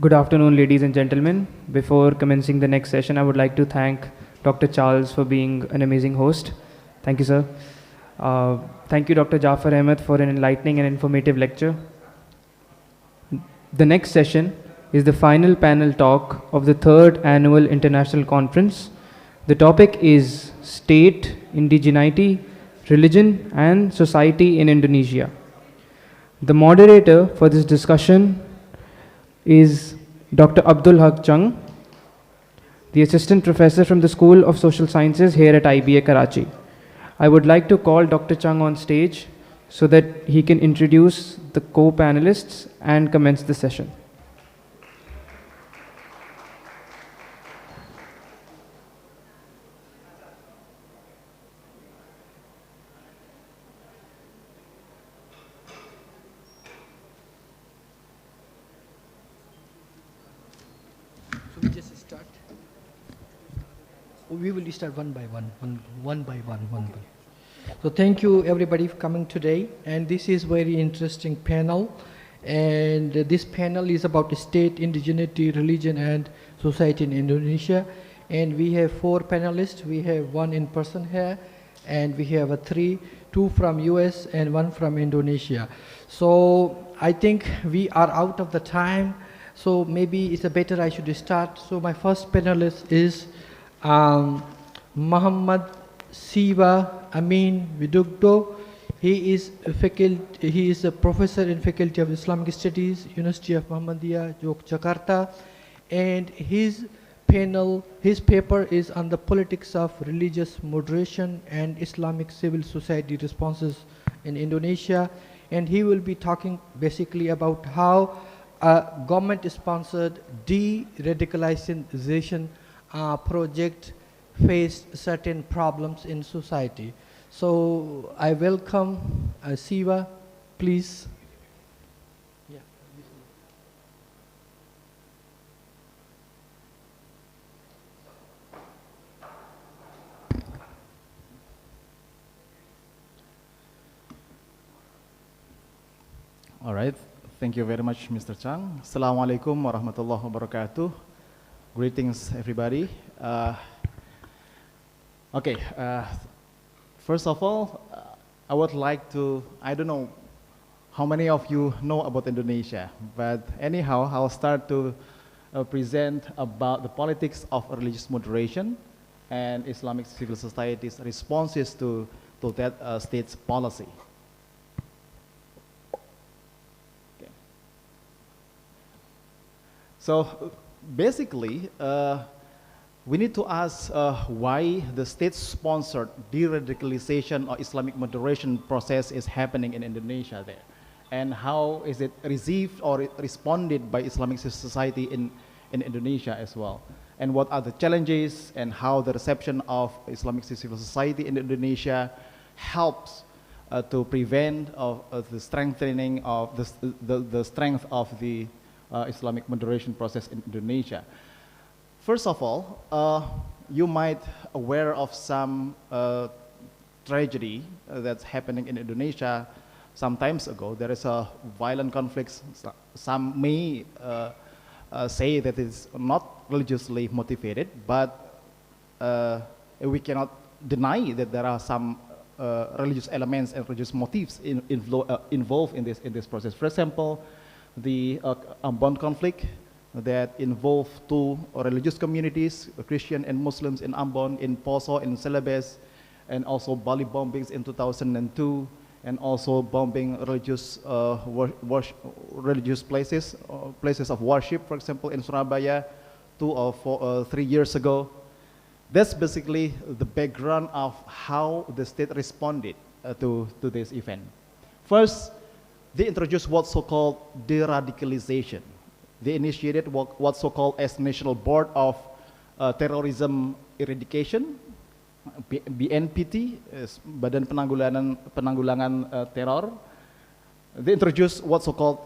Good afternoon, ladies and gentlemen. Before commencing the next session, I would like to thank Dr. Charles for being an amazing host. Thank you, sir. Thank you, Dr. Jafar Ahmed, for an enlightening and informative lecture. The next session is the final panel talk of the third annual international conference. The topic is State, Indigeneity, Religion, and Society in Indonesia. The moderator for this discussion is Dr. Abdul Chang, the assistant professor from the School of Social Sciences here at IBA Karachi. I would like to call Dr. Chang on stage so that he can introduce the co-panelists and commence the session. We just start. We will start one by one. So thank you everybody for coming today. And this is very interesting panel. And this panel is about state, indigeneity, religion, and society in Indonesia. And we have 4 panelists. We have 1 in person here, and we have 2 from US and 1 from Indonesia. So I think we are out of the time. So maybe it's better I should start. So my first panelist is Muhammad Siva Amin Widugdo. He is a professor in Faculty of Islamic Studies, University of Muhammadiyah, Yogyakarta, and his paper is on the politics of religious moderation and Islamic civil society responses in Indonesia, and he will be talking basically about how a government-sponsored de-radicalization project faced certain problems in society. So I welcome Siva, please. Yeah. All right. Thank you very much, Mr. Chang. Assalamualaikum warahmatullahi wabarakatuh. Greetings, everybody. First of all, I would like to, I don't know how many of you know about Indonesia, but anyhow, I'll start to present about the politics of religious moderation and Islamic civil society's responses to that state's policy. So basically, we need to ask why the state-sponsored de-radicalization or Islamic moderation process is happening in Indonesia there, and how is it received or responded by Islamic society in Indonesia as well, and what are the challenges and how the reception of Islamic civil society in Indonesia helps to prevent the strengthening of the strength of the Islamic moderation process in Indonesia. First of all, you might aware of some tragedy that's happening in Indonesia some times ago. There is a violent conflict. Some may say that it's not religiously motivated, but we cannot deny that there are some religious elements and religious motives involved in this process. For example, the Ambon conflict that involved 2 religious communities, Christian and Muslims in Ambon, in Poso, in Celebes, and also Bali bombings in 2002, and also bombing religious religious places of worship, for example, in Surabaya 2 or 3 years ago. That's basically the background of how the state responded to this event. First, they introduced what's so-called de-radicalization. They initiated what's so-called as National Board of Terrorism Eradication, BNPT, Badan Penanggulangan Teror. They introduced what's so-called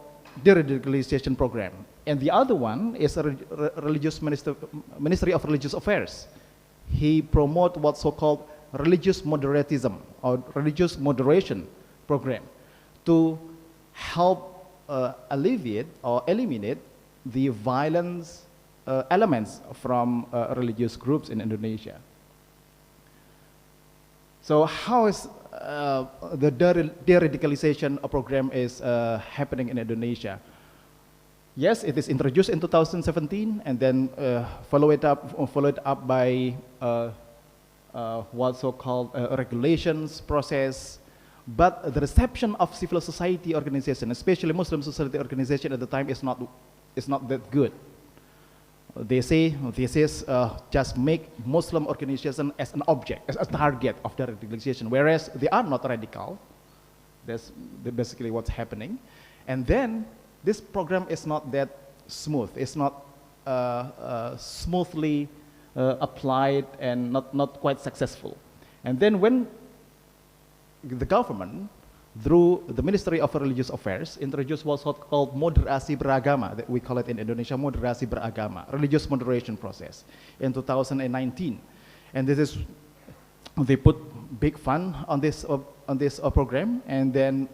de-radicalization program. And the other one is a Ministry of Religious Affairs. He promote what's so-called religious moderatism or religious moderation program to help alleviate or eliminate the violence elements from religious groups in Indonesia. So how is the de-radicalization program is happening in Indonesia? Yes, it is introduced in 2017 and then followed up by what's so-called regulations process. But the reception of civil society organization, especially Muslim society organization at the time, is not that good. They say this is just make Muslim organization as an object, as a target of the radicalization, whereas they are not radical. That's basically what's happening. And then this program is not that smooth. It's not smoothly applied and not quite successful. And then when the government, through the Ministry of Religious Affairs, introduced what's called moderasi beragama, that we call it in Indonesia, moderasi beragama, religious moderation process, in 2019. And this is, they put big fund on this program, and then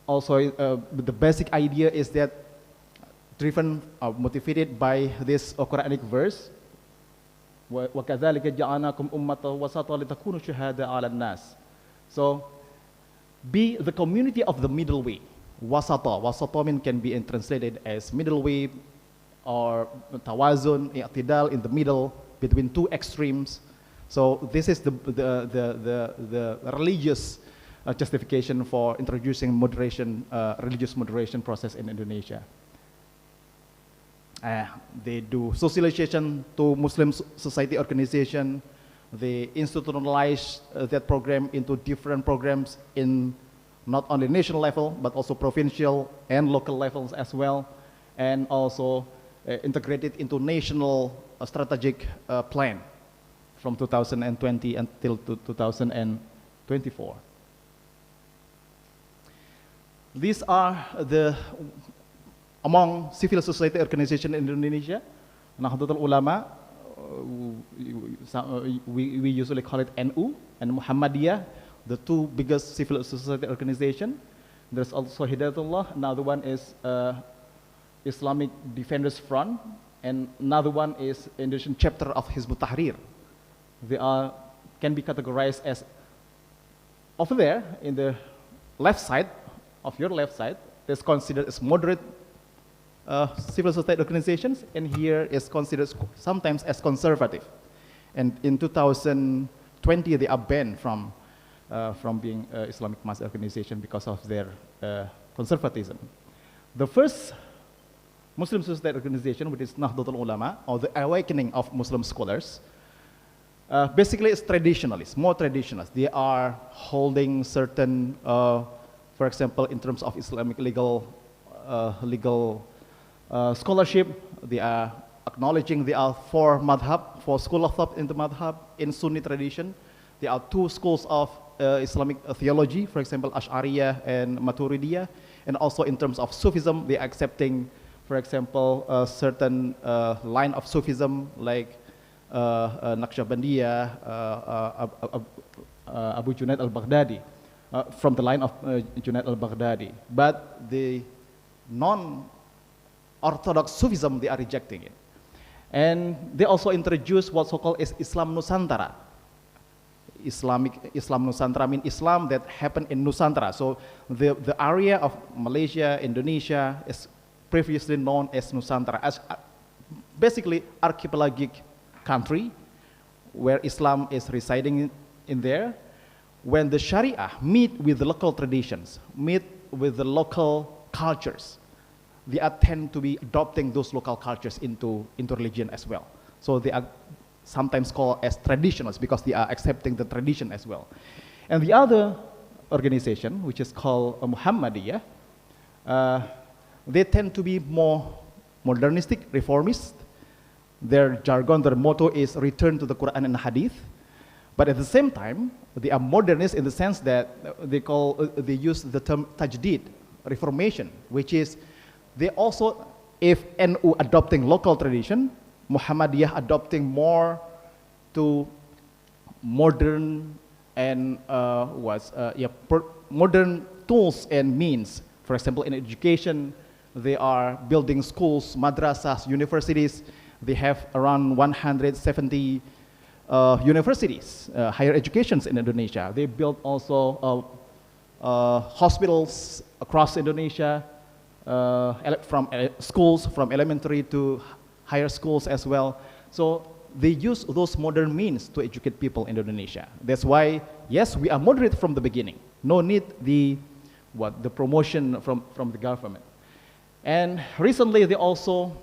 also the basic idea is that driven, motivated by this Quranic verse, وَكَذَلِكَ جَعَلْنَاكُمْ أُمَّةً وَسَطًا لِتَكُونُوا شُهَدَاءَ عَلَى النَّاسِ. So, be the community of the middle way. Wasata. Wasata can be translated as middle way or tawazun, i'tidal, in the middle between two extremes. So this is the religious justification for introducing moderation, religious moderation process in Indonesia. They do socialization to Muslim society organization. They institutionalize that program into different programs in not only national level, but also provincial and local levels as well, and also integrated into national strategic plan from 2020 until 2024. These are the among civil society organizations in Indonesia. Nahdlatul Ulama, we usually call it NU, and Muhammadiyah, the two biggest civil society organizations. There's also Hidayatullah, another one is Islamic Defenders Front, and another one is Indonesian chapter of Hizbut Tahrir. They can be categorized as, over there in the left side, of your left side, is considered as moderate civil society organizations, and here is considered sometimes as conservative. And in 2020, they are banned from being Islamic mass organization because of their conservatism. The first Muslim society organization, which is Nahdlatul Ulama, or the awakening of Muslim scholars, basically is traditionalist, more traditionalist. They are holding certain, for example, in terms of Islamic legal scholarship, they are acknowledging there are four madhab, four schools of thought in the madhab. In Sunni tradition, there are two schools of Islamic theology, for example, Ash'ariyah and Maturidiyah. And also in terms of Sufism, they are accepting, for example, a certain line of Sufism like Naqshbandiyah, Abu Junaid al-Baghdadi, from the line of Junaid al-Baghdadi. But the non-Orthodox Sufism, they are rejecting it. And they also introduced what's so-called Islam Nusantara. Islam Nusantara means Islam that happened in Nusantara. So the area of Malaysia, Indonesia is previously known as Nusantara, as basically archipelagic country where Islam is residing in there. When the Sharia meet with the local traditions, meet with the local cultures, they tend to be adopting those local cultures into religion as well. So they are sometimes called as traditionalists because they are accepting the tradition as well. And the other organization, which is called Muhammadiyah, they tend to be more modernistic, reformist. Their jargon, their motto is return to the Quran and Hadith. But at the same time, they are modernist in the sense that they use the term tajdid, reformation, which is they also, if NU adopting local tradition, Muhammadiyah adopting more to modern and modern tools and means. For example, in education, They are building schools, madrasas, universities. They have around 170 universities, higher educations in Indonesia. They built also hospitals across Indonesia, from schools, from elementary to higher schools as well. So they use those modern means to educate people in Indonesia. That's why, yes, we are moderate from the beginning. No need the promotion from the government. And recently, they also,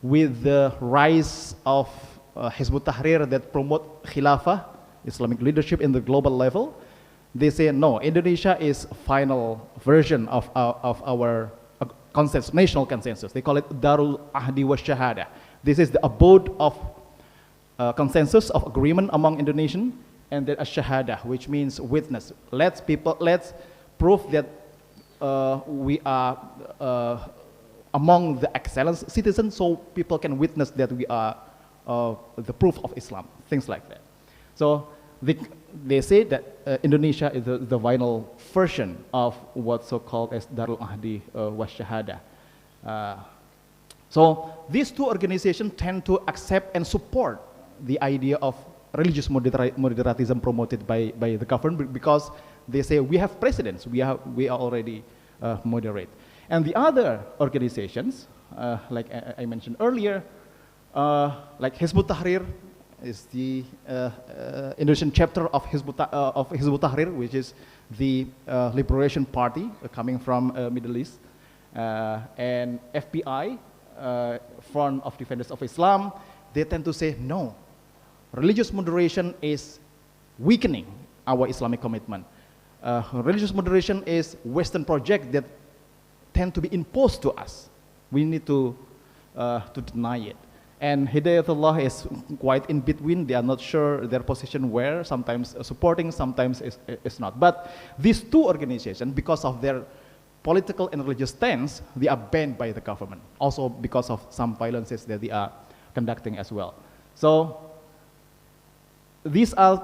with the rise of Hizbut Tahrir that promote Khilafah, Islamic leadership in the global level, they say, no, Indonesia is final version of our consensus, national consensus. They call it Darul Ahdi wa Shahada. This is the abode of consensus of agreement among Indonesians, and then a Shahada, which means witness. Let's prove that we are among the excellent citizens, so people can witness that we are the proof of Islam, things like that. So they say that Indonesia is the final version of what's so-called as Darul Ahdi wa Shahada. So these two organizations tend to accept and support the idea of religious moderatism promoted by the government, because they say we have precedents, we are already moderate. And the other organizations, like I mentioned earlier, like Hizbut Tahrir is the Indonesian chapter of Hizbut Tahrir, which is the liberation party coming from Middle East, and FPI, Front of Defenders of Islam. They tend to say, no, religious moderation is weakening our Islamic commitment. Religious moderation is Western project that tend to be imposed to us. We need to deny it. And Hidayatullah is quite in between. They are not sure their position where, sometimes supporting, sometimes it's not. But these two organizations, because of their political and religious stance, they are banned by the government. Also because of some violences that they are conducting as well. So these are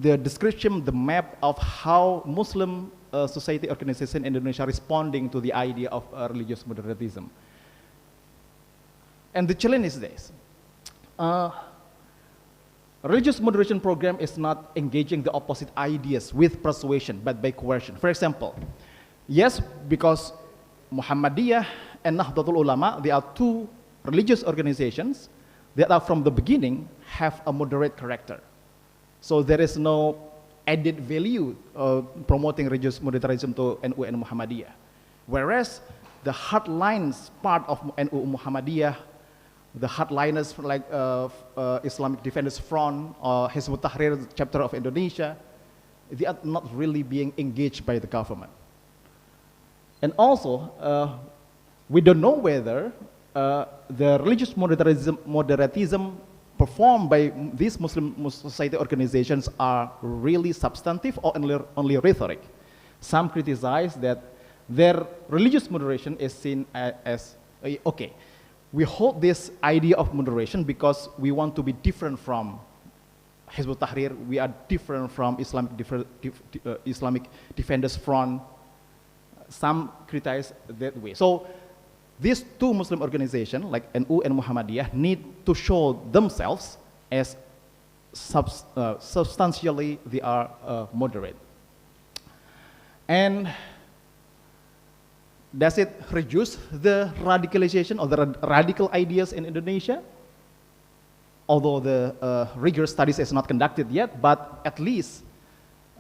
the description, the map of how Muslim society organization in Indonesia responding to the idea of religious moderatism. And the challenge is this. Religious moderation program is not engaging the opposite ideas with persuasion, but by coercion. For example, yes, because Muhammadiyah and Nahdlatul Ulama, they are two religious organizations that are from the beginning have a moderate character. So there is no added value promoting religious moderatism to NU and Muhammadiyah. Whereas the hardlines part of NU Muhammadiyah, the hardliners like Islamic Defenders Front or Hizbut Tahrir chapter of Indonesia, they are not really being engaged by the government. And also, we don't know whether the religious moderatism performed by these Muslim society organizations are really substantive or only rhetoric. Some criticize that their religious moderation is seen as okay, we hold this idea of moderation because we want to be different from Hizbut Tahrir, we are different from Islamic Defenders Front. Some criticize that way. So these two Muslim organizations, like NU and Muhammadiyah, need to show themselves as substantially they are moderate. And does it reduce the radicalization or the radical ideas in Indonesia? Although the rigorous studies is not conducted yet, but at least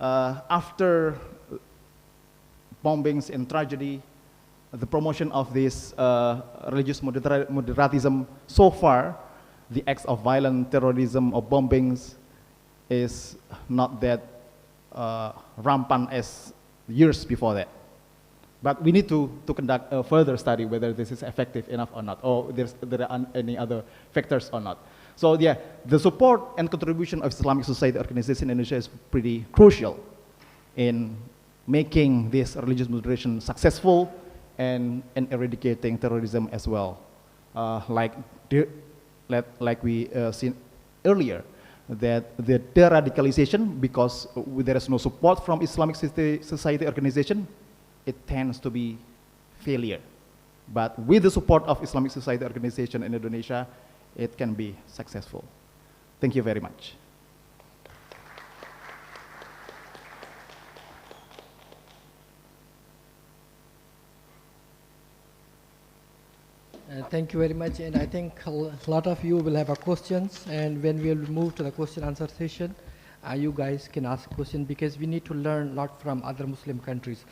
after bombings and tragedy, the promotion of this religious moderatism, so far, the acts of violent terrorism or bombings is not that rampant as years before that. But we need to conduct a further study whether this is effective enough or not, or there are any other factors or not. So yeah, the support and contribution of Islamic society organization in Indonesia is pretty crucial in making this religious moderation successful and eradicating terrorism as well. Like we seen earlier, that the de-radicalization, because there is no support from Islamic society organization, it tends to be failure But with the support of Islamic Society Organization in Indonesia, it can be successful. Thank you very much. Thank you very much, and I think a lot of you will have questions, and when we will move to the question answer session, you guys can ask questions because we need to learn a lot from other Muslim countries.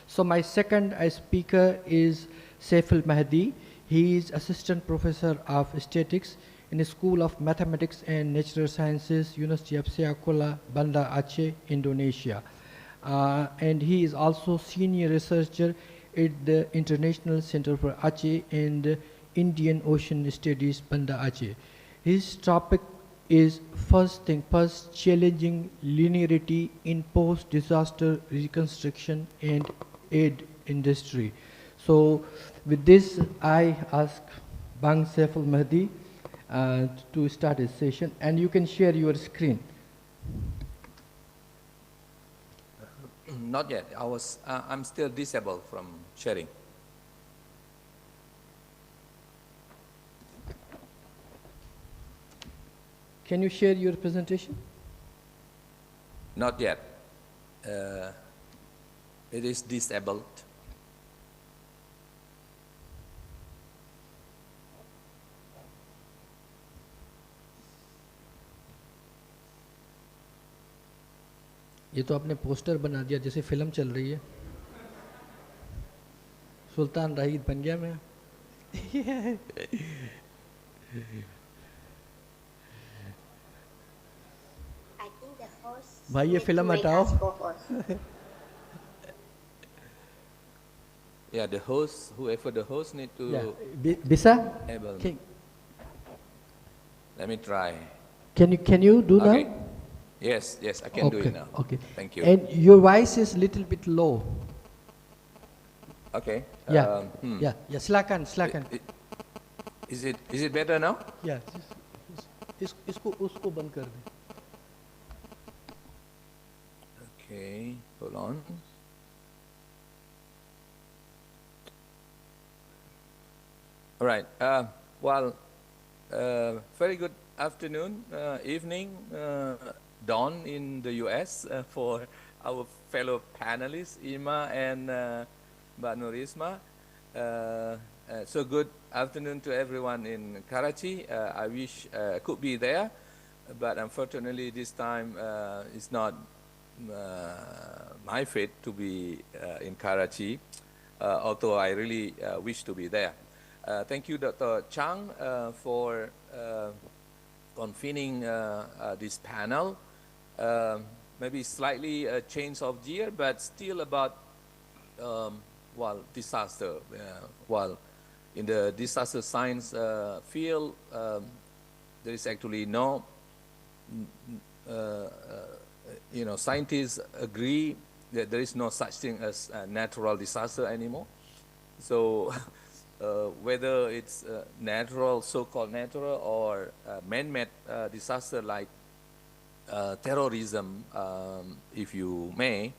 So my second speaker is Saiful Mahdi. He is assistant professor of statistics in the School of Mathematics and Natural Sciences, University of Sekolah, Banda Aceh, Indonesia. And he is also senior researcher at the International Center for Aceh and Indian Ocean Studies, Banda Aceh. His topic is first thing first, challenging linearity in post-disaster reconstruction and aid industry. So with this, I ask Bang Saiful Mahdi to start his session, and you can share your screen. Not yet. I'm still disabled from sharing. Can you share your presentation? Not yet. It is disabled. ये तो आपने poster बना दिया जैसे film चल रही है सुल्तान राहिद बन गया मैं भाई ये फिल्म हटाओ Yeah, the host, whoever the host need to Bisa able. Okay. Let me try. Can you do Okay. now? Yes, I can do it now. Okay. Thank you. And your voice is little bit low. Okay. Yeah. Silakan. Is it better now? Yeah. इसको उसको बंद कर दे. Okay, hold on. All right. Very good afternoon, evening, dawn in the U.S. For our fellow panelists, Ima and Mbak Nurisma. So good afternoon to everyone in Karachi. I wish I could be there, but unfortunately this time it's not my fate to be in Karachi, although I really wish to be there. Thank you, Dr. Chang, for convening this panel. Maybe slightly a change of gear, but still about disaster. In the disaster science field, there is actually no, scientists agree that there is no such thing as a natural disaster anymore. So whether it's natural, so-called natural, or man-made disaster like terrorism, if you may,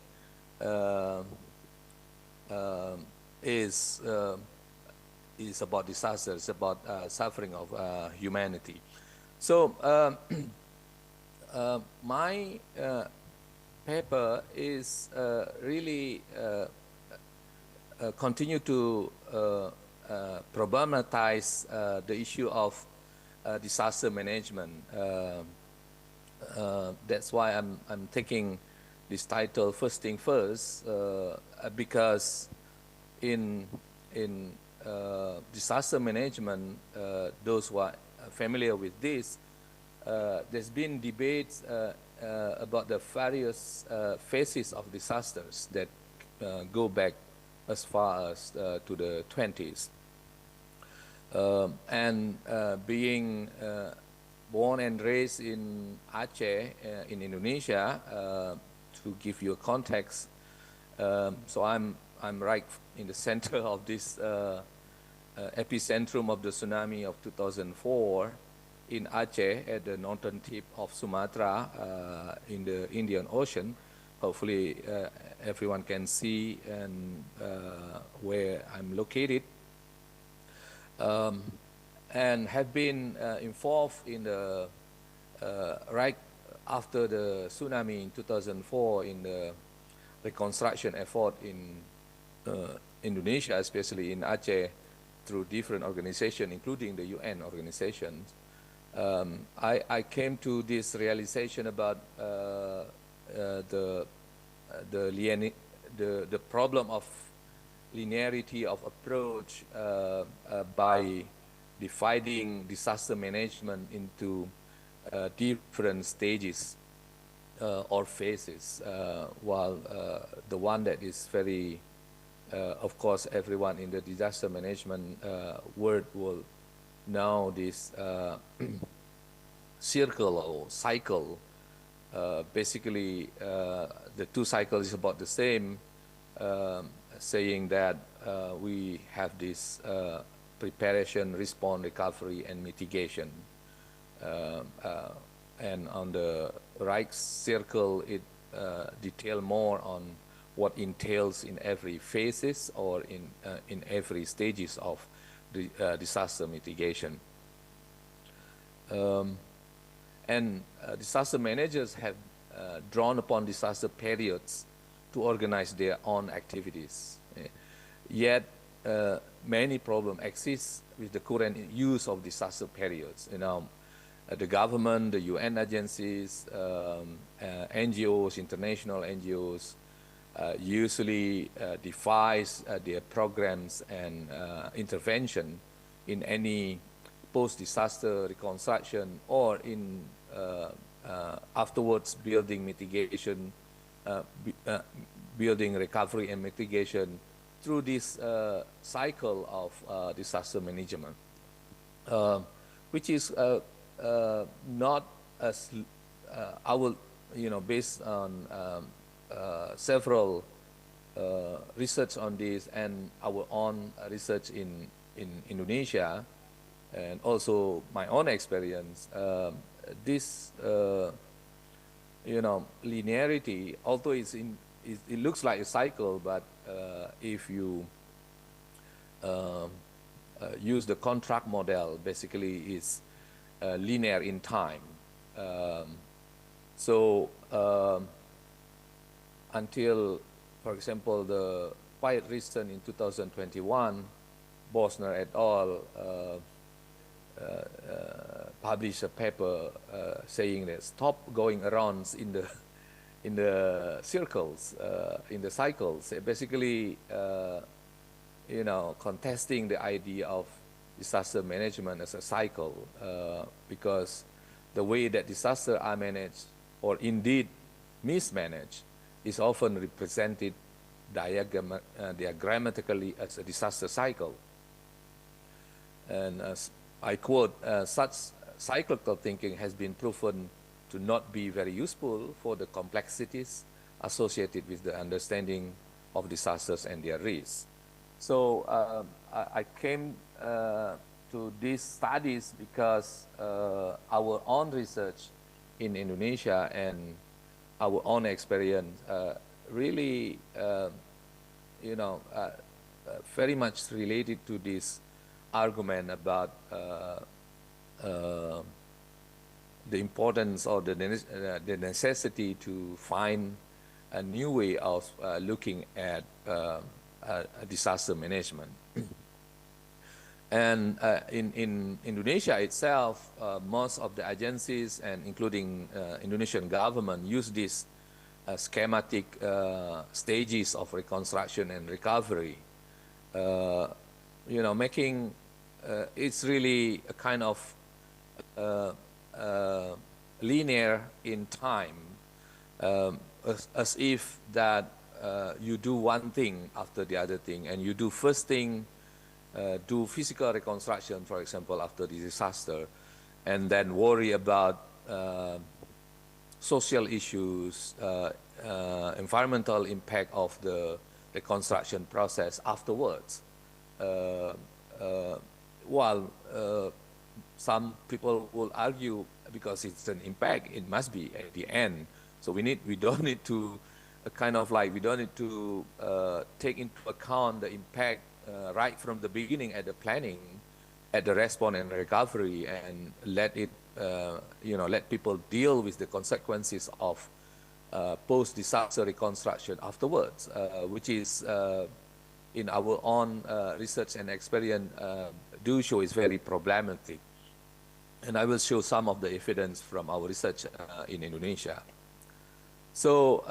is about disaster. It's about suffering of humanity. So my paper is really continue to problematize the issue of disaster management. That's why I'm taking this title, First Thing First, because in disaster management, those who are familiar with this, there's been debates about the various phases of disasters that go back as far as to the 20s. Being born and raised in Aceh, in Indonesia, to give you a context, so I'm right in the center of this epicentrum of the tsunami of 2004 in Aceh at the northern tip of Sumatra in the Indian Ocean. Hopefully everyone can see and where I'm located. and have been involved in the right after the tsunami in 2004 in the reconstruction effort in Indonesia, especially in Aceh, through different organizations, including the UN organizations. I came to this realization about the problem of linearity of approach by dividing disaster management into different stages or phases, while the one that is very, of course, everyone in the disaster management world will know this circle or cycle. Basically, the two cycles is about the same, saying that we have this preparation, response, recovery, and mitigation. And on the right circle, it details more on what entails in every phases or in every stages of the disaster mitigation. And disaster managers have drawn upon disaster periods to organize their own activities. Yet, many problems exist with the current use of disaster periods. The government, the UN agencies, NGOs, international NGOs, usually devise their programs and intervention in any post-disaster reconstruction or in afterwards building mitigation, building recovery and mitigation through this cycle of disaster management, which is not as I will, based on several research on this and our own research in Indonesia, and also my own experience, this linearity, although it looks like a cycle, but if you use the contract model, basically it's linear in time. Until, for example, the quite recent in 2021, Bosner et al. Published a paper saying that stop going around in the circles, in the cycles. Basically, contesting the idea of disaster management as a cycle, because the way that disasters are managed, or indeed mismanaged, is often represented diagrammatically as a disaster cycle. And as I quote, such cyclical thinking has been proven to not be very useful for the complexities associated with the understanding of disasters and their risks. So I came to these studies because our own research in Indonesia and our own experience really, very much related to this argument about the importance or the necessity to find a new way of looking at disaster management. And in Indonesia itself, most of the agencies and including Indonesian government use these schematic stages of reconstruction and recovery, making it's really a kind of linear in time, as if that you do one thing after the other thing, and you do first thing, do physical reconstruction, for example, after the disaster, and then worry about social issues, environmental impact of the reconstruction process afterwards. While some people will argue because it's an impact, it must be at the end. So we don't need to we don't need to take into account the impact right from the beginning at the planning, at the response and recovery, and let it, let people deal with the consequences of post-disaster reconstruction afterwards, which is in our own research and experience do show is very problematic. And I will show some of the evidence from our research in Indonesia. So,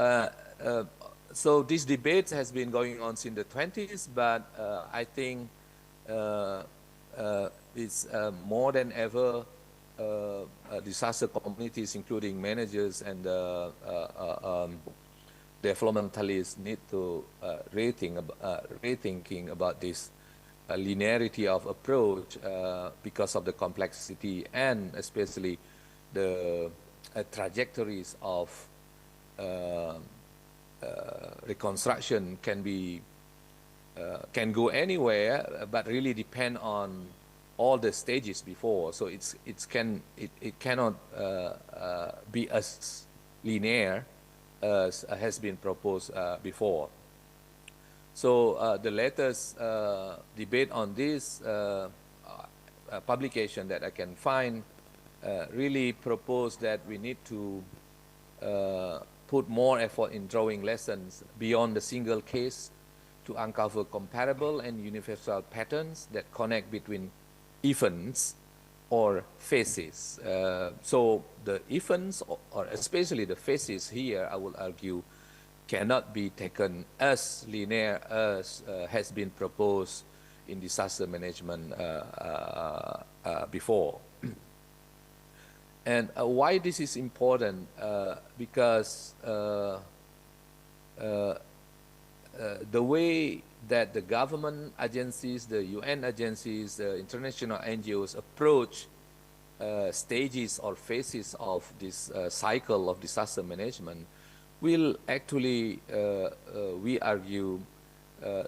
so this debate has been going on since the 20s, but I think it's more than ever disaster communities, including managers and developmentalists, need to rethinking about this linearity of approach because of the complexity and especially the trajectories of reconstruction can go anywhere, but really depend on all the stages before. So it cannot be as linear as has been proposed before. So the latest debate on this publication that I can find really proposed that we need to put more effort in drawing lessons beyond the single case to uncover comparable and universal patterns that connect between events or phases. So the events, or especially the phases here, I will argue, cannot be taken as linear as has been proposed in disaster management before. And why this is important? Because the way that the government agencies, the UN agencies, the international NGOs approach stages or phases of this cycle of disaster management will actually, we argue,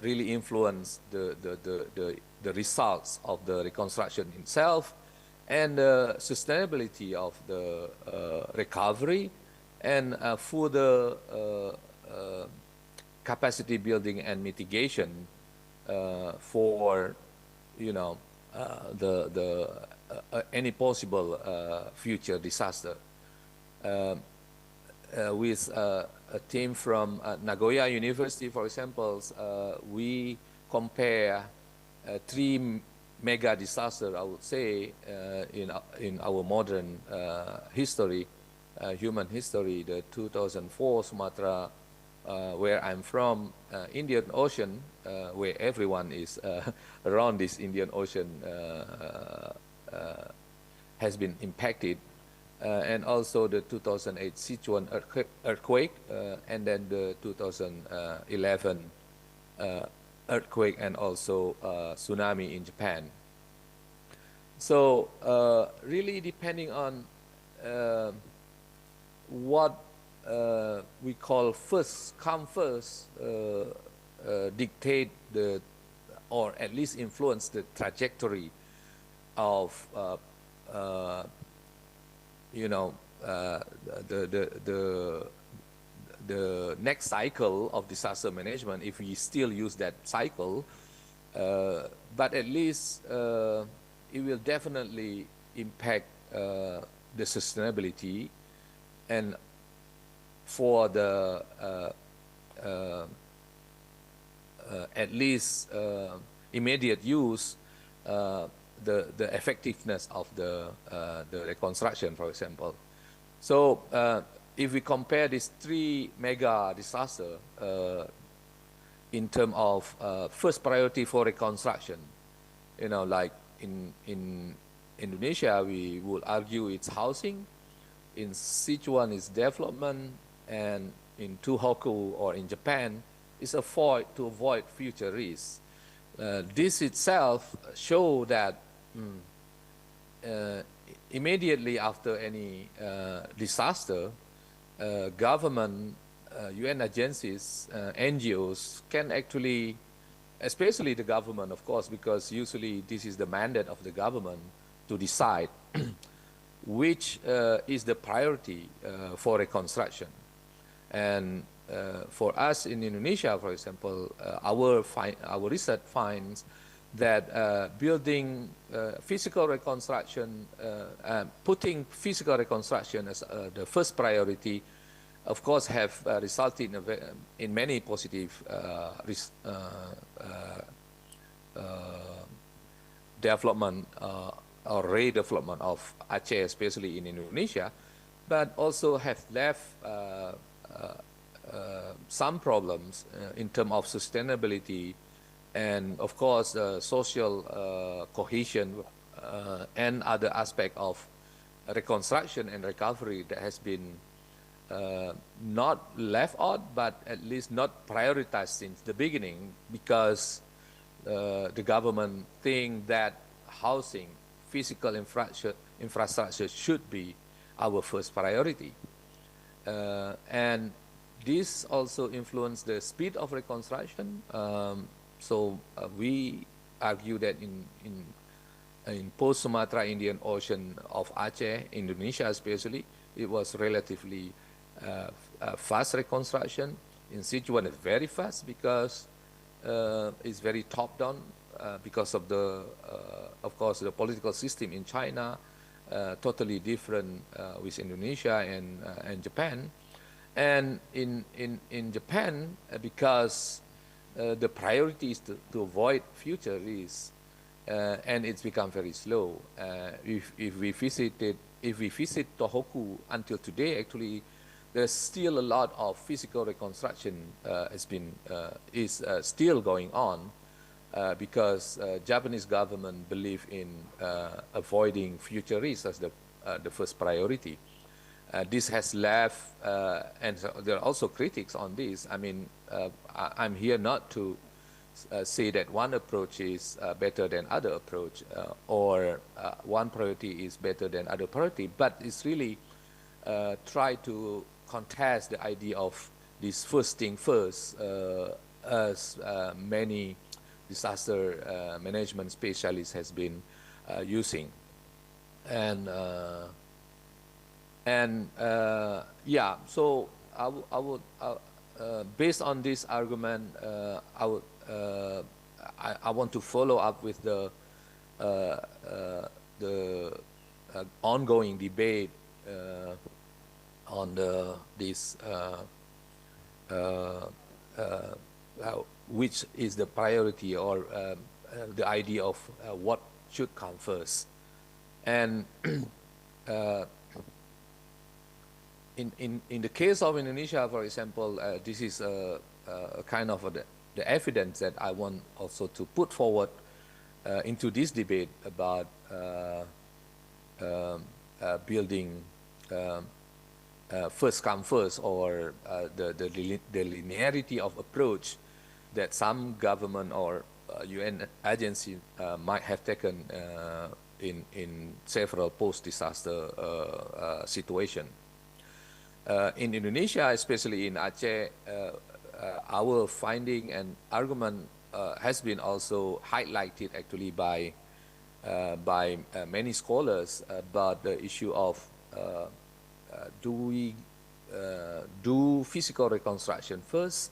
really influence the results of the reconstruction itself and the sustainability of the recovery and further capacity building and mitigation for, any possible future disaster. With a team from Nagoya University, for example, we compare three mega disasters, I would say, in our modern history, human history: the 2004 Sumatra, where I'm from, Indian Ocean, where everyone is around this Indian Ocean has been impacted, and also the 2008 Sichuan earthquake, and then the 2011 earthquake, and also tsunami in Japan. So really depending on what we call first come first, dictate the, or at least influence the trajectory of the next cycle of disaster management, if we still use that cycle, but at least it will definitely impact the sustainability, and for the at least immediate use, the effectiveness of the reconstruction, for example. So if we compare these three mega disasters in terms of first priority for reconstruction, like in Indonesia, we would argue it's housing, in Sichuan it's development, and in Tohoku or in Japan is to avoid future risks. This itself show that immediately after any disaster, government, UN agencies, NGOs can actually, especially the government, of course, because usually this is the mandate of the government to decide which is the priority for reconstruction. And for us in Indonesia, for example, our research finds that building physical reconstruction, putting physical reconstruction as the first priority, of course, have resulted in many positive development or redevelopment of Aceh, especially in Indonesia, but also have left some problems in terms of sustainability and, of course, social cohesion and other aspect of reconstruction and recovery that has been not left out, but at least not prioritized since the beginning, because the government think that housing, physical infrastructure should be our first priority. And this also influenced the speed of reconstruction. So we argue that in post-Sumatra Indian Ocean of Aceh, Indonesia especially, it was relatively fast reconstruction. In Sichuan, it's very fast because it's very top-down because of the, of course, the political system in China, totally different with Indonesia and Japan. And in Japan, because the priority is to avoid future risks, and it's become very slow. If we visit Tohoku until today, actually, there's still a lot of physical reconstruction is still going on because Japanese government believe in avoiding future risks as the first priority. This has left, and so there are also critics on this. I mean, I'm here not to say that one approach is better than other approach, or one priority is better than other priority, but it's really try to contest the idea of this first thing first, as many disaster management specialists has been using. Yeah, so I would based on this argument, I want to follow up with the ongoing debate on this which is the priority, or the idea of what should come first. And in the case of Indonesia, for example, this is a kind of the evidence that I want also to put forward into this debate about building first come first, or the linearity of approach that some government or UN agency might have taken in several post-disaster situation. In Indonesia, especially in Aceh, our finding and argument has been also highlighted actually by many scholars about the issue of do we do physical reconstruction first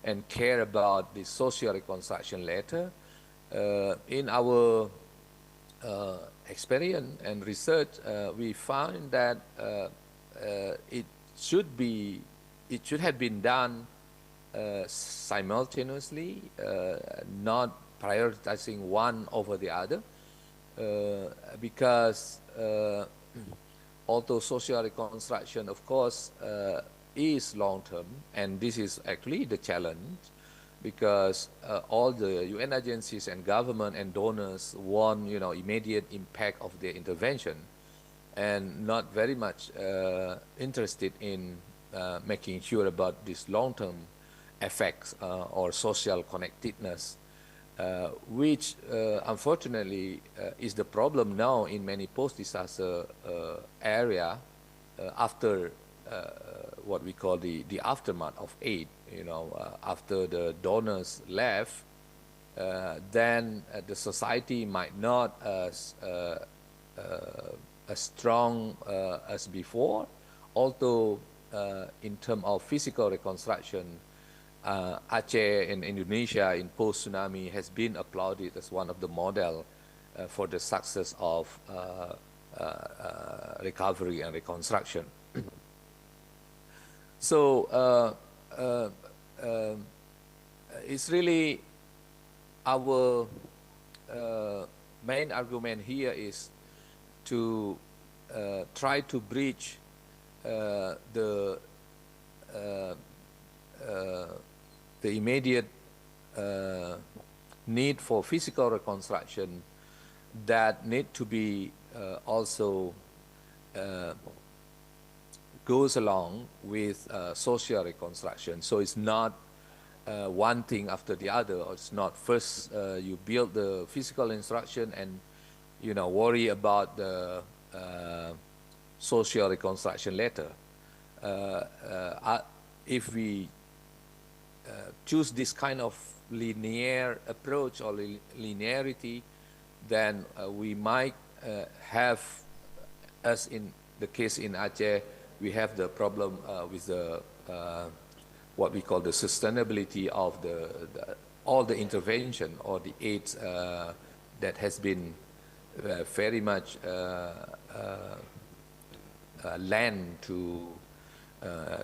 and care about the social reconstruction later? In our experience and research, we found that it should have been done simultaneously, not prioritizing one over the other, because although social reconstruction, of course, is long-term, and this is actually the challenge, because all the UN agencies and government and donors want, immediate impact of their intervention, and not very much interested in making sure about this long-term effects or social connectedness, which unfortunately is the problem now in many post-disaster area after what we call the aftermath of aid. After the donors left, then the society might not as strong as before, although in terms of physical reconstruction, Aceh in Indonesia in post-tsunami has been applauded as one of the model for the success of recovery and reconstruction. So it's really our main argument here is to try to bridge the immediate need for physical reconstruction that need to be also goes along with social reconstruction. So it's not one thing after the other, or it's not first you build the physical instruction and worry about the social reconstruction later. If we choose this kind of linear approach or linearity, then we might have, as in the case in Aceh, we have the problem with the what we call the sustainability of all the intervention or the aids that has been very much lent to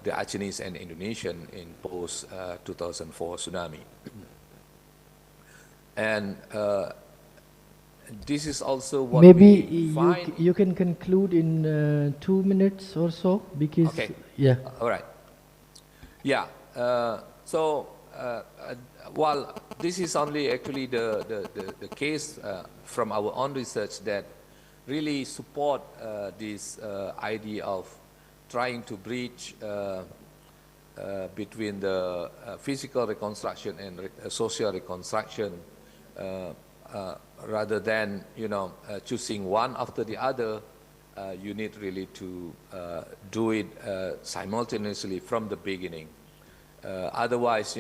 the Acehnese and Indonesian in post 2004 tsunami. And this is also what maybe we find. you can conclude in 2 minutes or so, because Okay. yeah. All right. Yeah. So while this is only actually the case from our own research that really support this idea of trying to bridge between the physical reconstruction and social reconstruction, rather than choosing one after the other. You need really to do it simultaneously from the beginning. Otherwise,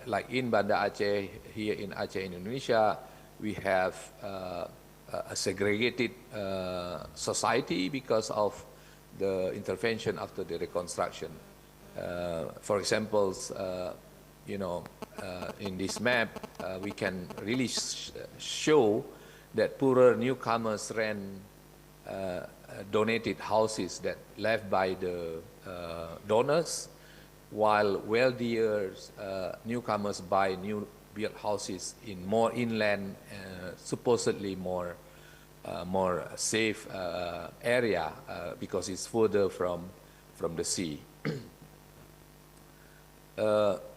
like in Banda Aceh, here in Aceh, Indonesia, we have a segregated society because of the intervention after the reconstruction. For example, in this map, we can really show that poorer newcomers rent donated houses that left by the donors, while wealthier newcomers buy new built houses in more inland, supposedly more safe area because it's further from the sea.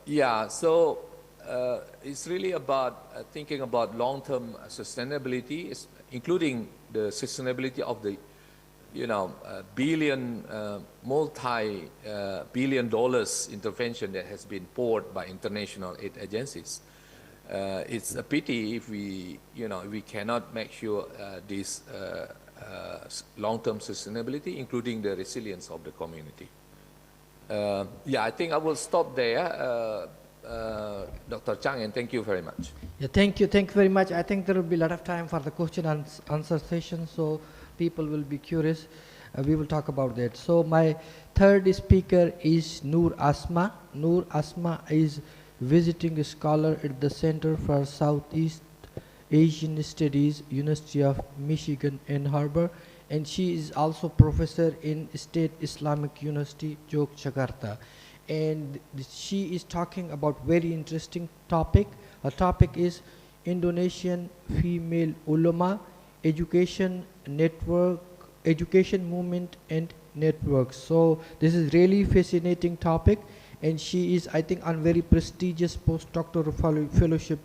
Yeah, so it's really about thinking about long-term sustainability, including the sustainability of the multi-billion dollars intervention that has been poured by international aid agencies. It's a pity if we cannot make sure this long-term sustainability, including the resilience of the community. Yeah, I think I will stop there, Dr. Chang, and thank you very much. Yeah, thank you very much. I think there will be a lot of time for the question and answer session, so people will be curious. We will talk about that. So my third speaker is Noor Asma. Noor Asma is visiting scholar at the Center for Southeast Asian Studies, University of Michigan, Ann Arbor, and she is also professor in State Islamic University, Yogyakarta. And she is talking about very interesting topic. Her topic is Indonesian female ulama, education network, education movement and networks. So this is really fascinating topic, and she is, I think, on very prestigious postdoctoral fellowship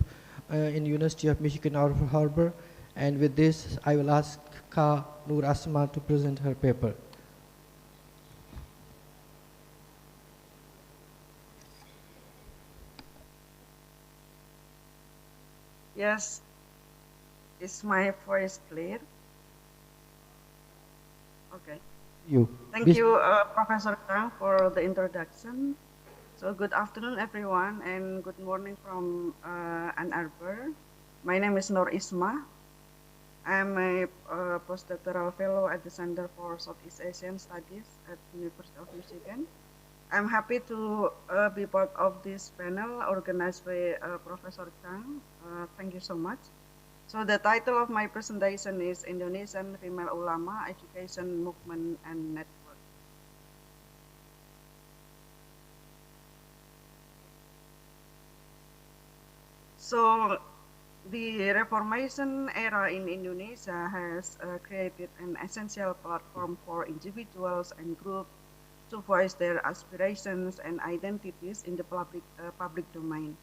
in University of Michigan, Ann Arbor. And with this, I will ask Ka Noor Asma to present her paper. Yes, is my voice clear? Okay. Thank you, Professor Chang, for the introduction. So good afternoon, everyone, and good morning from Ann Arbor. My name is Noor Isma. I'm a postdoctoral fellow at the Center for Southeast Asian Studies at the University of Michigan. I'm happy to be part of this panel organized by Professor Chang. Thank you so much. So the title of my presentation is Indonesian Female Ulama, Education, Movement, and Network. So the Reformation era in Indonesia has created an essential platform for individuals and groups to voice their aspirations and identities in the public domain.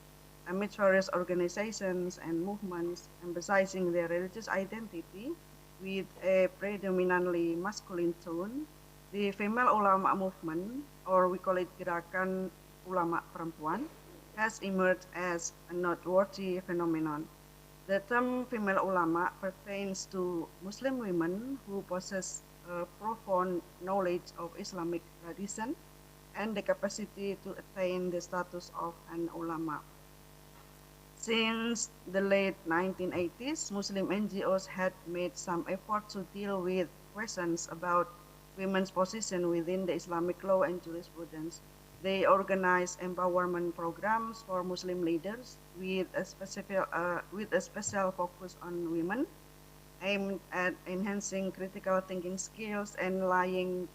Amidst various organizations and movements emphasizing their religious identity with a predominantly masculine tone, the female ulama movement, or we call it Gerakan Ulama Perempuan, has emerged as a noteworthy phenomenon. The term female ulama pertains to Muslim women who possess profound knowledge of Islamic tradition and the capacity to attain the status of an ulama. Since the late 1980s, Muslim NGOs had made some effort to deal with questions about women's position within the Islamic law and jurisprudence. They organized empowerment programs for Muslim leaders with a special focus on women, aimed at enhancing critical thinking skills and laying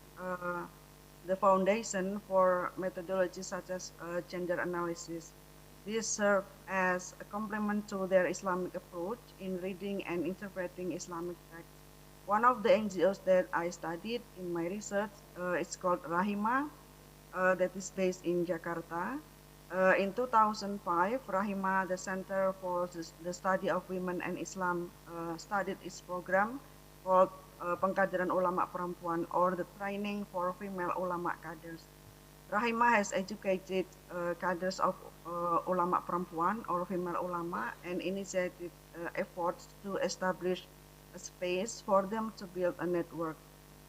the foundation for methodologies such as gender analysis. This served as a complement to their Islamic approach in reading and interpreting Islamic texts. One of the NGOs that I studied in my research is called Rahima, that is based in Jakarta. In 2005, Rahima, the Center for the Study of Women and Islam, started its program called Pengkaderan Ulama Perempuan, or the Training for Female Ulama Cadres. Rahima has educated cadres of ulama perempuan or female ulama and initiated efforts to establish a space for them to build a network.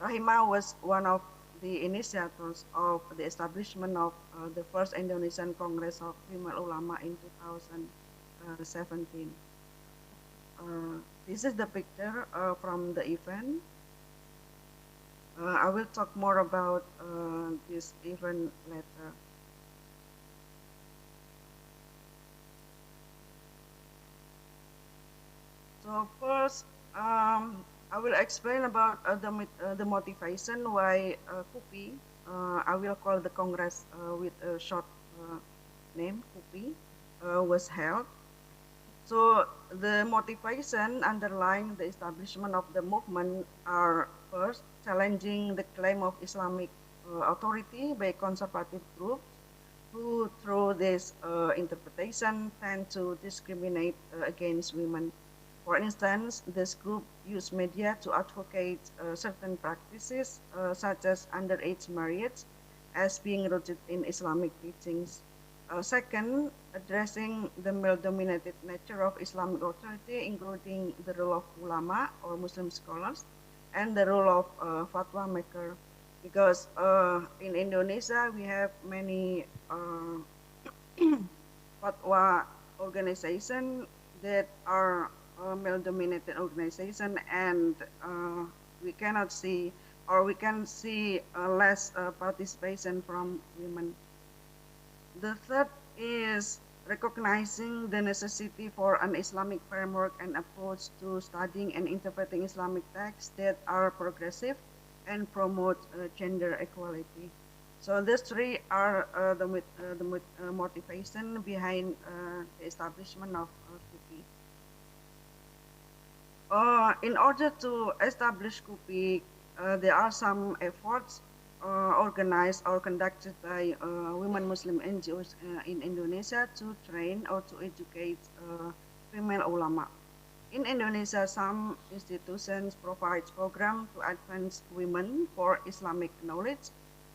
Rahima was one of the initiators of the establishment of the first Indonesian Congress of Female Ulama in 2017. This is the picture from the event. I will talk more about this event later. So first, I will explain about the motivation why KUPI, I will call the Congress with a short name, KUPI, was held. So the motivation underlying the establishment of the movement are first, challenging the claim of Islamic authority by conservative groups who, through this interpretation, tend to discriminate against women. For instance, this group use media to advocate certain practices such as underage marriage as being rooted in Islamic teachings. Second, addressing the male-dominated nature of Islamic authority, including the role of ulama or Muslim scholars and the role of fatwa maker. Because in Indonesia, we have many fatwa organizations that are male-dominated organization, and we cannot see, or we can see less participation from women. The third is recognizing the necessity for an Islamic framework and approach to studying and interpreting Islamic texts that are progressive and promote gender equality. So these three are the motivation behind the establishment of KUPI. In order to establish KUPI, there are some efforts organized or conducted by women Muslim NGOs in Indonesia to train or to educate female ulama. In Indonesia, some institutions provide programs to advance women for Islamic knowledge.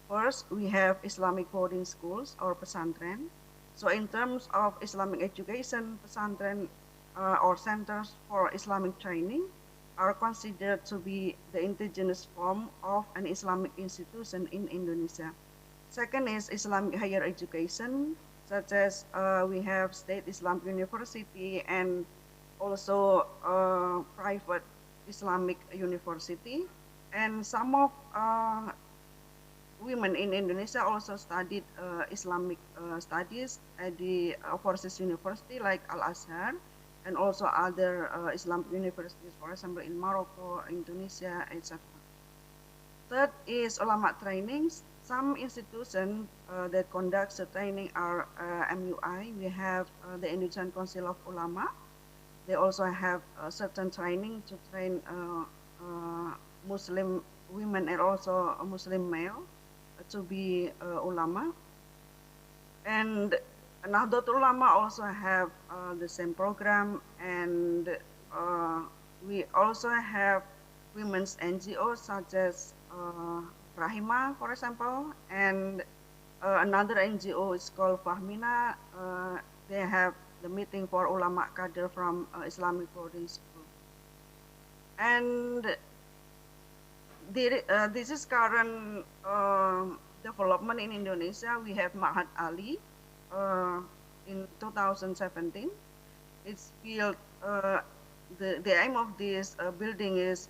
First, we have Islamic boarding schools or pesantren. So in terms of Islamic education, pesantren or centers for Islamic training are considered to be the indigenous form of an Islamic institution in Indonesia. Second is Islamic higher education, such as we have State Islamic University and also private Islamic university. And some of women in Indonesia also studied Islamic studies at the overseas university like Al-Azhar and also other Islamic universities, for example, in Morocco, Indonesia, etc. Third is ulama trainings. Some institutions that conduct the training are MUI. We have the Indonesian Council of Ulama. They also have certain training to train Muslim women and also a Muslim male to be ulama. And Nahdlatul Ulama also have the same program, and we also have women's NGOs such as Rahima, for example, and another NGO is called Fahmina. They have the meeting for ulama kader from Islamic boarding school. And this is current development in Indonesia. We have Mahat Ali in 2017. It's built, the aim of this building is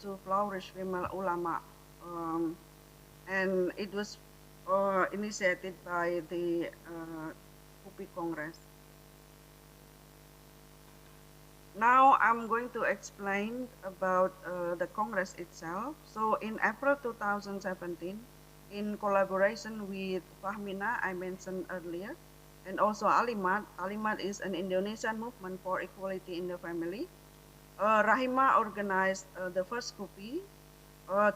to flourish female ulama. And it was initiated by the UPI Congress. Now I'm going to explain about the Congress itself. So in April 2017, in collaboration with Fahmina, I mentioned earlier, and also Alimat. Alimat is an Indonesian movement for equality in the family. Rahima organized the first KUPI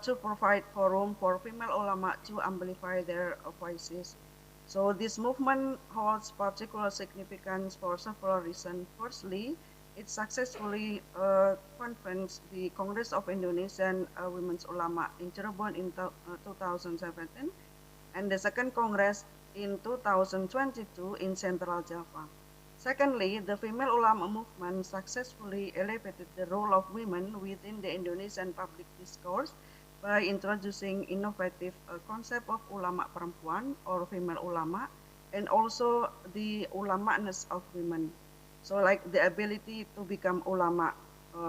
to provide forum for female ulama to amplify their voices. So this movement holds particular significance for several reasons. Firstly, it successfully conferenced the Congress of Indonesian Women's Ulama in Cirebon in 2017, and the second Congress in 2022 in Central Java. Secondly, the female ulama movement successfully elevated the role of women within the Indonesian public discourse by introducing innovative concept of ulama perempuan or female ulama, and also the ulama-ness of women. So like the ability to become ulama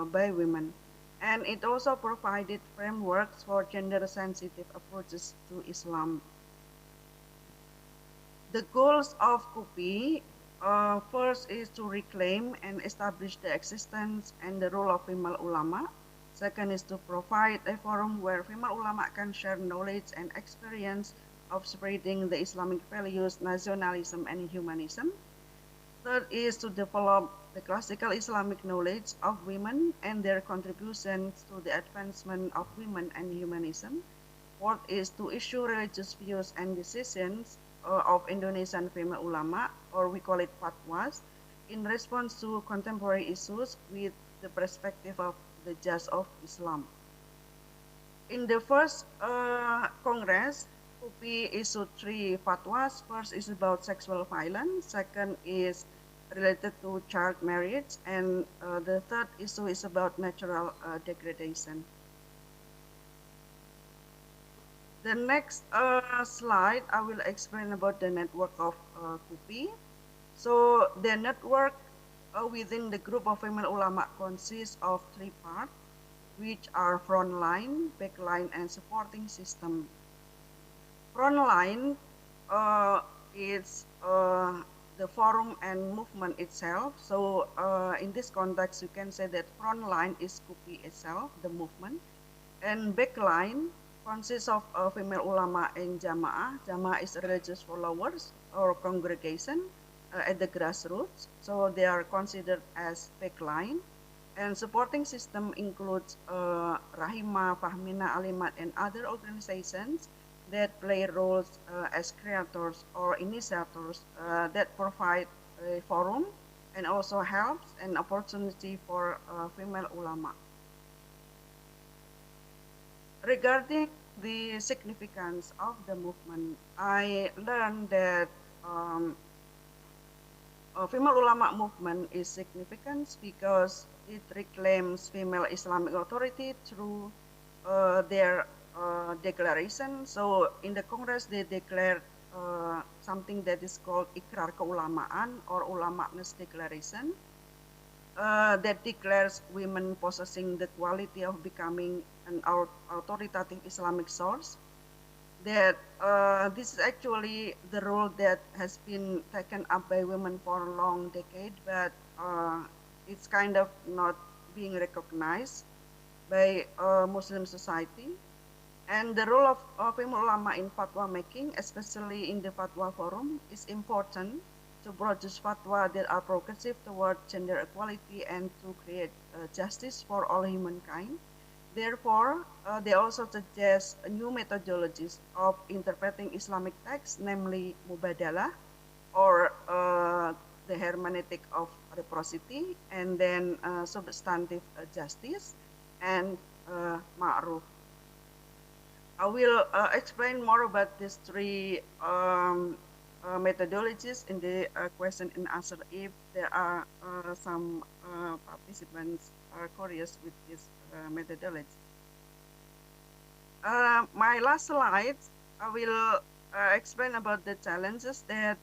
by women. And it also provided frameworks for gender-sensitive approaches to Islam. The goals of KUPI first is to reclaim and establish the existence and the role of female ulama. Second is to provide a forum where female ulama can share knowledge and experience of spreading the Islamic values, nationalism, and humanism. Third is to develop the classical Islamic knowledge of women and their contributions to the advancement of women and humanism. Fourth is to issue religious views and decisions of Indonesian female ulama, or we call it fatwas, in response to contemporary issues with the perspective of the judge of Islam. In the first Congress, UPI issued 3 fatwas. First is about sexual violence. Second is related to child marriage. And the third issue is about natural degradation. The next slide, I will explain about the network of KUPI. So the network within the group of female ulama consists of 3 parts, which are frontline, backline, and supporting system. Frontline is the forum and movement itself. So in this context, you can say that frontline is KUPI itself, the movement. And backline consists of female ulama and jamaah. Jamaah is religious followers or congregation at the grassroots. So they are considered as backline. And supporting system includes Rahima, Fahmina, Alimat, and other organizations that play roles as creators or initiators that provide a forum and also helps an opportunity for female ulama. Regarding the significance of the movement, I learned that female ulama movement is significant because it reclaims female Islamic authority through their declaration. So in the Congress, they declared something that is called Ikrar Keulamaan or Ulama-ness Declaration that declares women possessing the quality of becoming an authoritative Islamic source. that this is actually the role that has been taken up by women for a long decade, but it's kind of not being recognized by Muslim society. And the role of female ulama in fatwa making, especially in the fatwa forum, is important to produce fatwa that are progressive toward gender equality and to create justice for all humankind. Therefore, they also suggest new methodologies of interpreting Islamic texts, namely mubadalah, or the hermeneutic of reciprocity, and then substantive justice, and ma'ruf. I will explain more about these three methodologies in the question and answer if there are some participants are curious with this methodology. My last slide, I will explain about the challenges that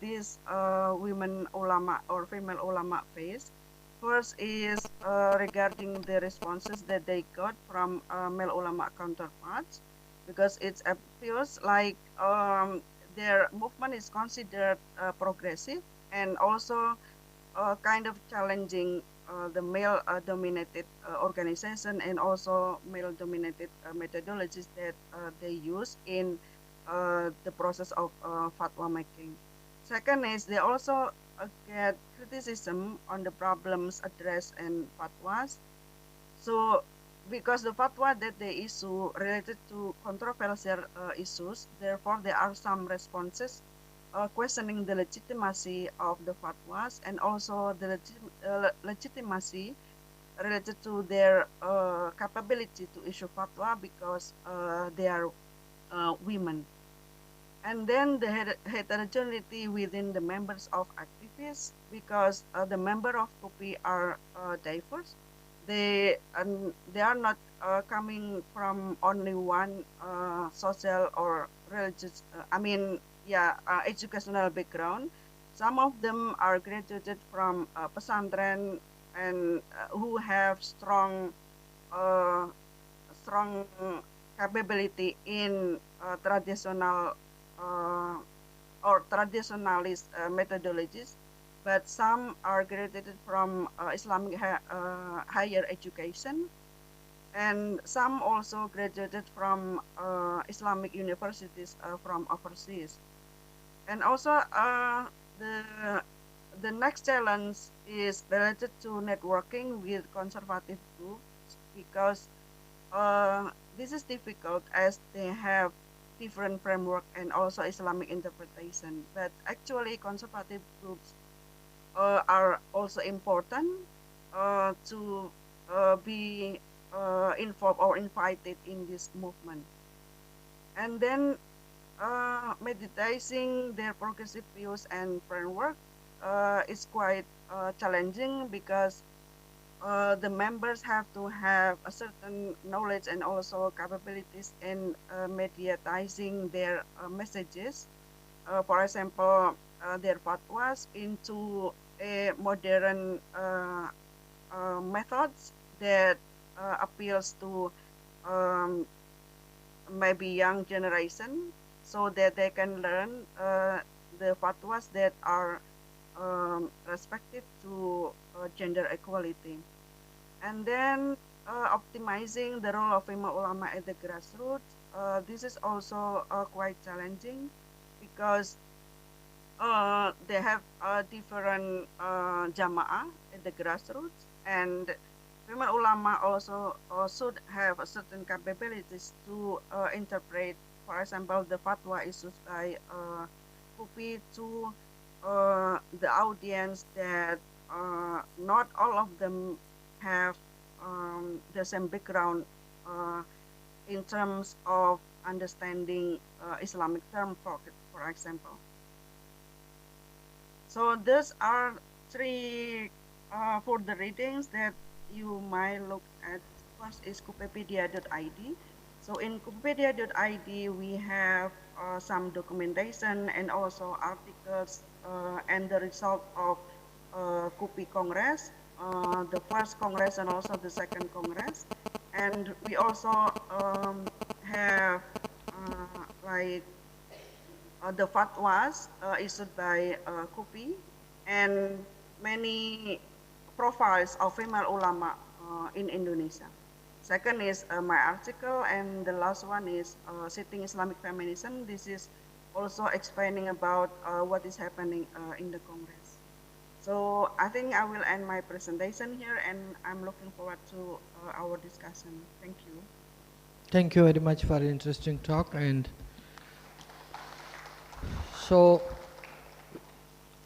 these women ulama or female ulama face. First is regarding the responses that they got from male ulama counterparts, because it appears like their movement is considered progressive and also kind of challenging the male-dominated organization and also male-dominated methodologies that they use in the process of fatwa making. Second is they also get criticism on the problems addressed in fatwas. So because the fatwa that they issue related to controversial issues, therefore there are some responses questioning the legitimacy of the fatwas and also the legitimacy related to their capability to issue fatwa because they are women. And then the heterogeneity within the members of activists, because the member of KUPI are diverse. They are not coming from only one social or religious, educational background. Some of them are graduated from pesantren and who have uh, strong capability in traditional or traditionalist methodologies, but some are graduated from Islamic higher education, and some also graduated from Islamic universities from overseas. And also the next challenge is related to networking with conservative groups, because this is difficult as they have different framework and also Islamic interpretation. But actually, conservative groups are also important to be involved or invited in this movement. And then meditating their progressive views and framework is quite challenging, because the members have to have a certain knowledge and also capabilities in mediatizing their messages. For example, their fatwas into a modern methods that appeals to um, maybe young generation, so that they can learn the fatwas that are respective to gender equality. And then optimizing the role of female ulama at the grassroots. This is also quite challenging, because they have different jama'ah at the grassroots, and female ulama also should have a certain capabilities to interpret, for example, the fatwa issued by Kupi to the audience that not all of them have the same background in terms of understanding Islamic term, for example. So these are three for the readings that you might look at. First is kupepedia.id. So in kupepedia.id, we have some documentation and also articles and the result of KUPI Congress, the first Congress and also the second Congress. And we also have by the fatwas issued by KUPI and many profiles of female ulama in Indonesia. Second is my article, and the last one is Sitting Islamic Feminism. This is also explaining about what is happening in the Congress. So I think I will end my presentation here, and I'm looking forward to our discussion. Thank you. Thank you very much for an interesting talk. And so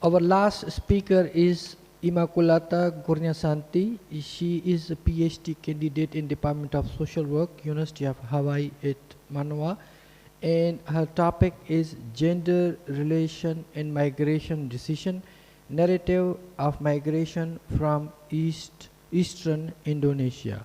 our last speaker is Immaculata Gurniasanti. She is a PhD candidate in Department of Social Work, University of Hawaii at Manoa, and her topic is Gender Relation and Migration Decision, Narrative of Migration from Eastern Indonesia.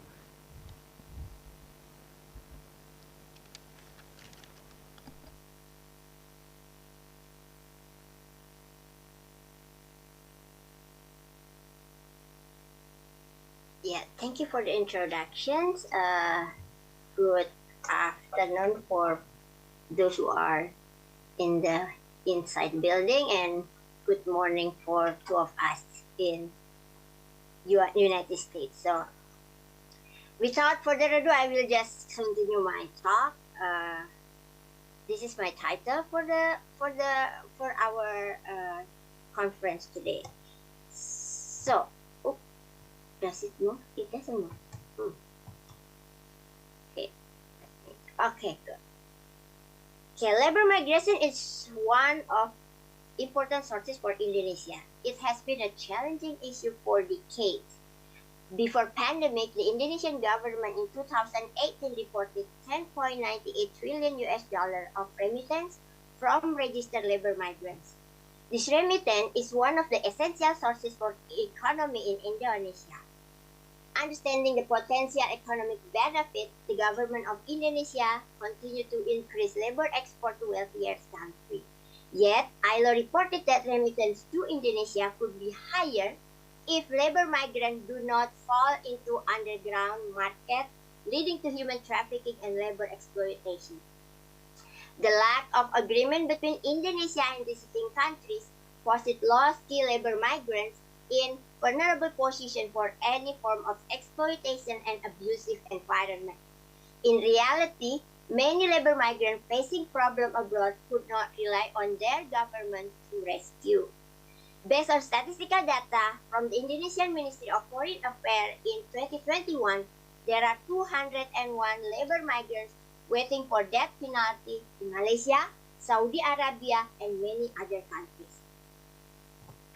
Yeah, thank you for the introductions. Good afternoon for those who are in the inside building, and good morning for two of us in United States. So, without further ado, I will just continue my talk. This is my title for our conference today. So. Does it move? It doesn't move. Okay. Okay, good. Okay, labor migration is one of important sources for Indonesia. It has been a challenging issue for decades. Before pandemic, the Indonesian government in 2018 reported 10.98 trillion US dollar of remittance from registered labor migrants. This remittance is one of the essential sources for economy in Indonesia. Understanding the potential economic benefit, the government of Indonesia continued to increase labor export to wealthier countries. Yet, ILO reported that remittance to Indonesia could be higher if labor migrants do not fall into underground market, leading to human trafficking and labor exploitation. The lack of agreement between Indonesia and visiting countries forced low-skilled labor migrants in vulnerable position for any form of exploitation and abusive environment. In reality, many labor migrants facing problems abroad could not rely on their government to rescue. Based on statistical data from the Indonesian Ministry of Foreign Affairs in 2021, there are 201 labor migrants waiting for death penalty in Malaysia, Saudi Arabia, and many other countries.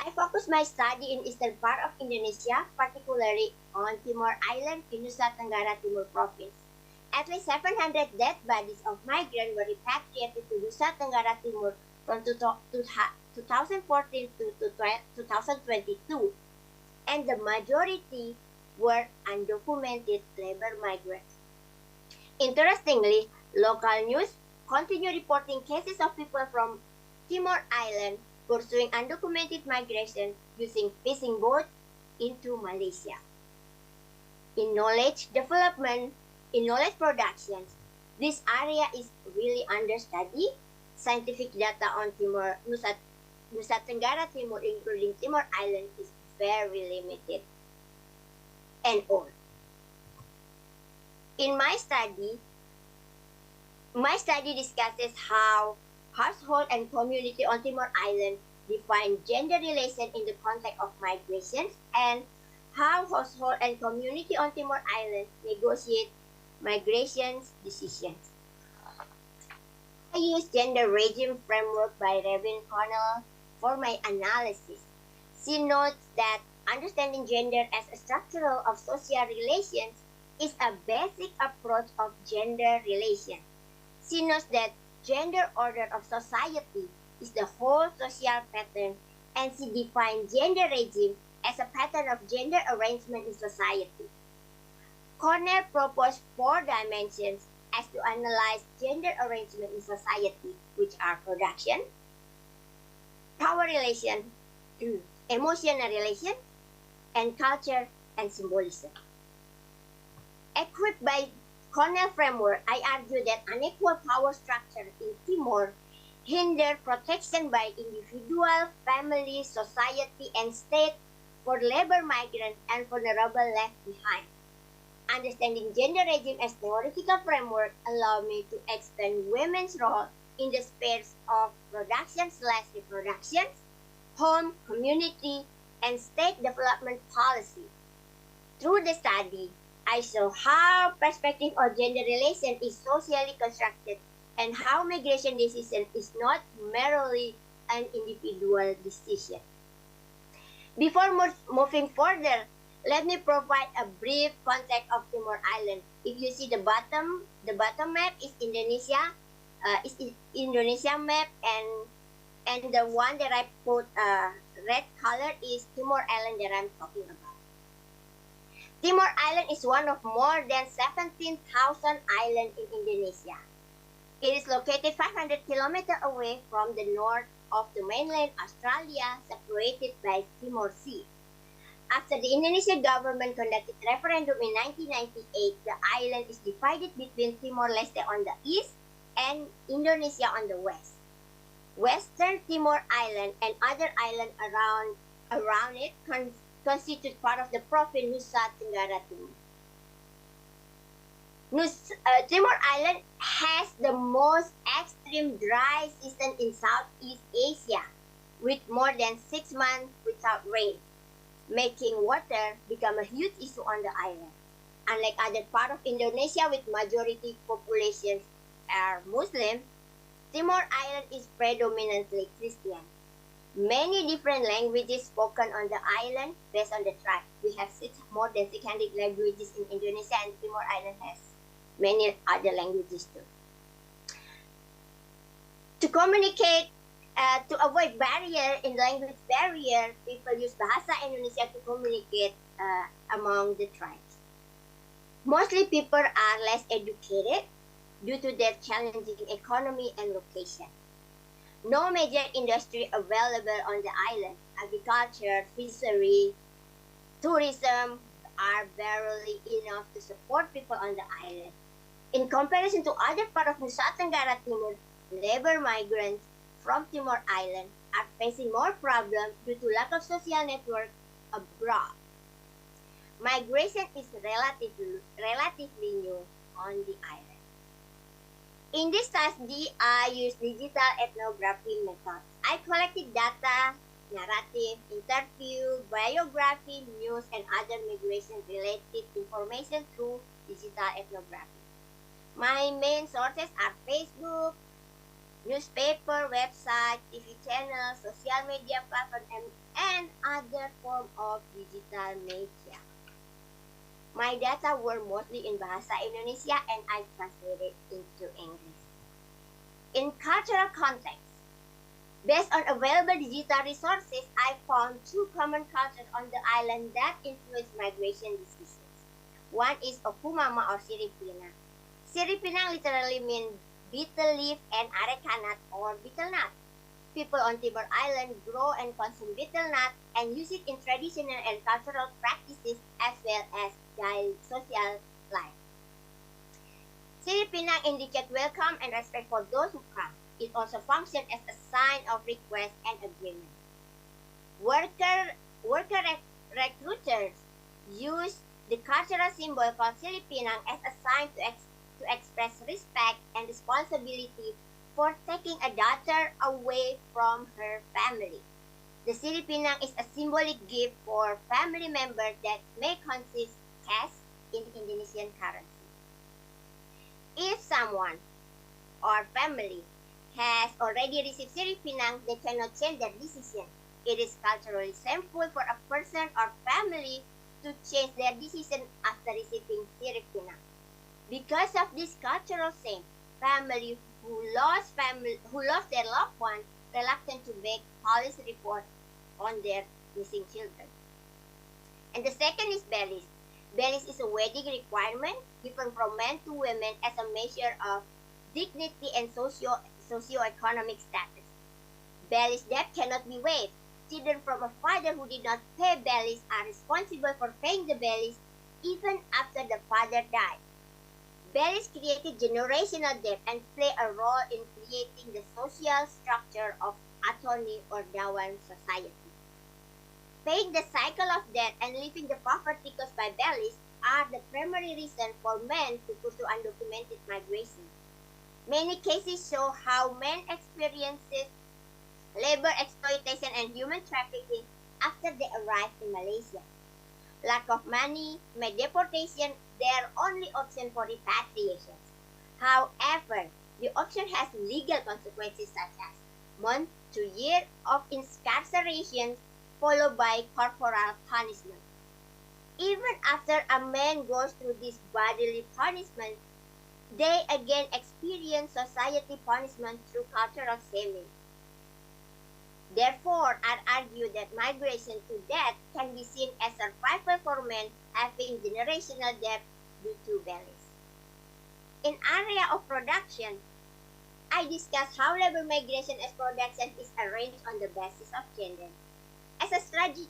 I focused my study in eastern part of Indonesia, particularly on Timor Island in Nusa Tenggara Timur province. At least 700 dead bodies of migrants were repatriated to Nusa Tenggara Timur from 2014 to 2022, and the majority were undocumented labor migrants. Interestingly, local news continue reporting cases of people from Timor Island pursuing undocumented migration using fishing boats into Malaysia. In knowledge development, in knowledge productions, this area is really under study. Scientific data on Nusa Tenggara Timur, including Timor Island, is very limited. And all. In my study discusses how household and community on Timor Island define gender relation in the context of migration, and how household and community on Timor Island negotiate migration decisions. I use gender regime framework by Revin Connell for my analysis. She notes that understanding gender as a structural of social relations is a basic approach of gender relations. She notes that gender order of society is the whole social pattern, and she defines gender regime as a pattern of gender arrangement in society. Cornell proposed 4 dimensions as to analyze gender arrangement in society, which are production, power relation, emotional relation, and culture and symbolism. Equipped by colonial framework, I argue that unequal power structure in Timor hinder protection by individual, family, society, and state for labor migrants and vulnerable left behind. Understanding gender regime as theoretical framework allow me to expand women's role in the spheres of production/reproduction, home, community, and state development policy. Through the study, I saw how perspective of gender relation is socially constructed and how migration decision is not merely an individual decision. Before moving further, let me provide a brief context of Timor Island. If you see the bottom map is Indonesia, Indonesia map, and the one that I put red color is Timor Island that I'm talking about. Timor Island is one of more than 17,000 islands in Indonesia. It is located 500 kilometers away from the north of the mainland Australia, separated by Timor Sea. After the Indonesian government conducted referendum in 1998, the island is divided between Timor-Leste on the east and Indonesia on the west. Western Timor Island and other islands around it constitute part of the province Nusa Tenggara Timur. Timor Island has the most extreme dry season in Southeast Asia, with more than 6 months without rain, making water become a huge issue on the island. Unlike other parts of Indonesia with majority populations are Muslim, Timor Island is predominantly Christian. Many different languages spoken on the island based on the tribe. We have more than 600 languages in Indonesia, and Timor Island has many other languages too. To communicate, to avoid barrier in language barrier, people use Bahasa Indonesia to communicate among the tribes. Mostly people are less educated due to their challenging economy and location. No major industry available on the island. Agriculture, fishery, tourism are barely enough to support people on the island. In comparison to other parts of Nusa Tenggara Timur, labor migrants from Timor Island are facing more problems due to lack of social network abroad. Migration is relatively new on the island. In this study, I used digital ethnography methods. I collected data, narrative, interview, biography, news, and other migration-related information through digital ethnography. My main sources are Facebook, newspaper, website, TV channels, social media platforms, and other forms of digital media. My data were mostly in Bahasa Indonesia and I translated into English. In cultural context, based on available digital resources, I found two common cultures on the island that influence migration decisions. One is Okumama or Siripinang. Siripinang literally means betel leaf and areca nut or betel nut. People on Timor Island grow and consume betel nut and use it in traditional and cultural practices as well as daily social life. Siripinang indicates welcome and respect for those who come. It also functions as a sign of request and agreement. Recruiters use the cultural symbol called Siripinang as a sign to express respect and responsibility for taking a daughter away from her family. The Siripinang is a symbolic gift for family members that may consist cash in Indonesian currency. If someone or family has already received Siripinang, they cannot change their decision. It is culturally shameful for a person or family to change their decision after receiving Siripinang. Because of this cultural shame, family who lost their loved one reluctant to make police report on their missing children. And the second is Belis. Belis is a wedding requirement given from men to women as a measure of dignity and socio-economic status. Belis debt cannot be waived. Children from a father who did not pay Belis are responsible for paying the Belis even after the father died. Bellies created generational debt and play a role in creating the social structure of Atoni or Dawan society. Paying the cycle of debt and leaving the poverty caused by bellies are the primary reason for men to pursue undocumented migration. Many cases show how men experiences labor exploitation and human trafficking after they arrive in Malaysia. Lack of money made deportation their only option for repatriation. However, the option has legal consequences such as month to year of incarceration followed by corporal punishment. Even after a man goes through this bodily punishment, they again experience society punishment through cultural shaming. Therefore, I argue that migration to death can be seen as survival for men having generational debt due to bellies. In area of production, I discuss how labor migration as production is arranged on the basis of gender. As a strategy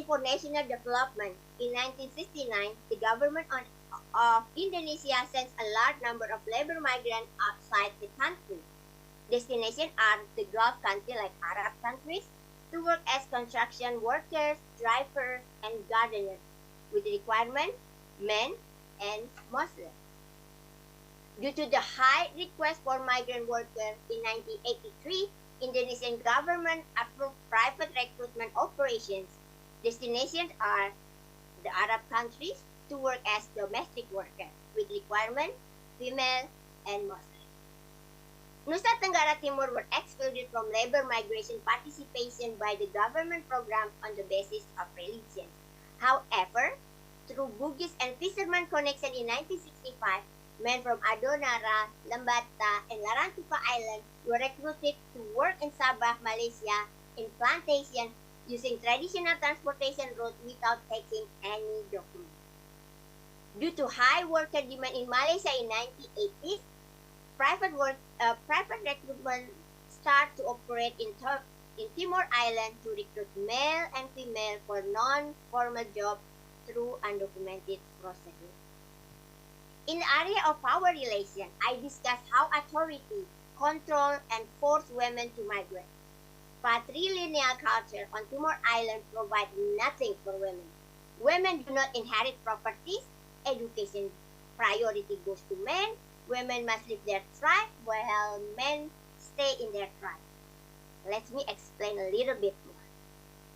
for national development, in 1969, the government of Indonesia sends a large number of labor migrants outside the country. Destinations are the Gulf countries like Arab countries to work as construction workers, drivers, and gardeners, with the requirement men and Muslims. Due to the high request for migrant workers in 1983, Indonesian government approved private recruitment operations. Destinations are the Arab countries to work as domestic workers, with requirement female and Muslim. Nusa Tenggara Timur were excluded from labor migration participation by the government program on the basis of religion. However, through Bugis and fisherman connection in 1965, men from Adonara, Lembata, and Larantuka Island were recruited to work in Sabah, Malaysia, in plantation using traditional transportation route without taking any document. Due to high worker demand in Malaysia in 1980s, private recruitment start to operate in Timor Island to recruit male and female for non-formal jobs through undocumented processes. In the area of power relation, I discuss how authority, control, and force women to migrate. Patrilineal culture on Timor Island provides nothing for women. Women do not inherit properties. Education priority goes to men. Women must leave their tribe while men stay in their tribe. Let me explain a little bit more.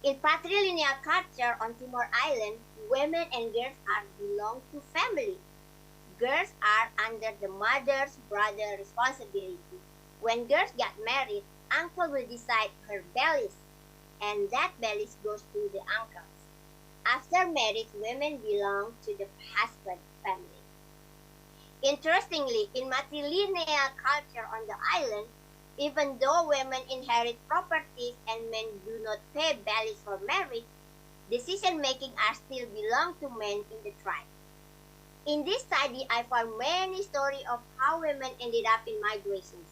In patrilineal culture on Timor Island, women and girls belong to family. Girls are under the mother's brother responsibility. When girls get married, uncle will decide her bellies, and that bellies goes to the uncles. After marriage, women belong to the husband family. Interestingly, in matrilineal culture on the island, even though women inherit properties and men do not pay bellies for marriage, decision-making are still belong to men in the tribe. In this study, I found many stories of how women ended up in migrations.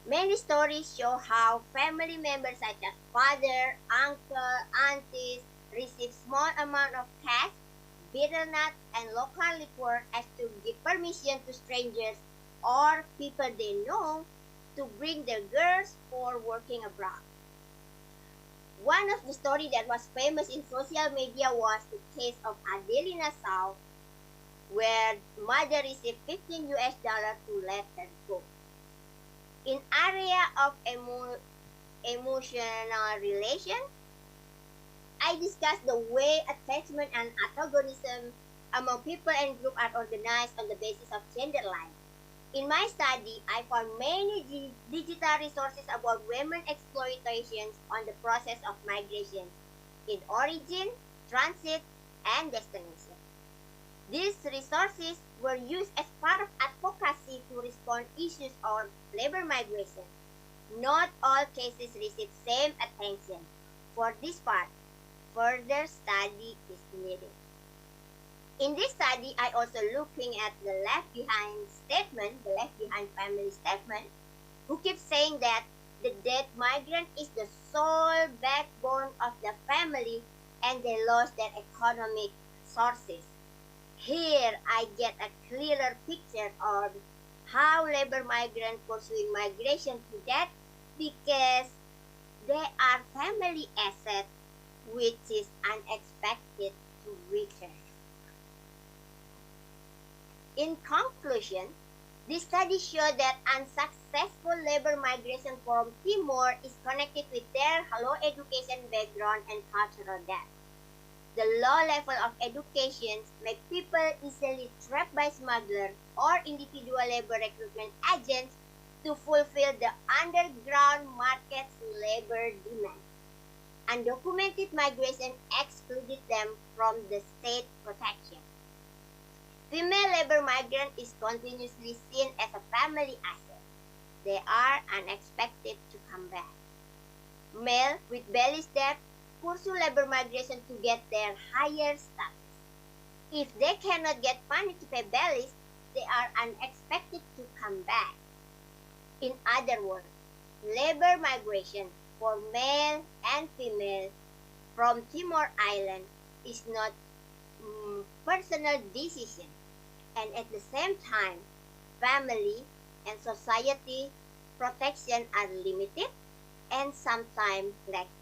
Many stories show how family members such as father, uncle, aunties receive small amount of cash, betel nut, and local liquor as to give permission to strangers or people they know to bring their girls for working abroad. One of the stories that was famous in social media was the case of Adelina South, where mother received $15 to let her go. In area of emotional relation, I discussed the way attachment and antagonism among people and groups are organized on the basis of gender lines. In my study, I found many digital resources about women exploitations on the process of migration in origin, transit, and destination. These resources were used as part of advocacy to respond issues on labor migration. Not all cases receive same attention. For this part, further study is needed. In this study, I also looking at the left behind statement, the left behind family statement, who keeps saying that the dead migrant is the sole backbone of the family and they lost their economic sources. Here I get a clearer picture on how labor migrants pursuing migration to that because they are family asset which is unexpected to return. In conclusion, this study showed that unsuccessful labor migration from Timor is connected with their low education background and cultural depth. The low level of education make people easily trapped by smugglers or individual labor recruitment agents to fulfill the underground market's labor demand. Undocumented migration excluded them from the state protection. Female labor migrant is continuously seen as a family asset. They are unexpected to come back. Male with belly step pursue labor migration to get their higher status. If they cannot get money to pay bellies, they are unexpected to come back. In other words, labor migration for male and female from Timor Island is not personal decision, and at the same time, family and society protection are limited and sometimes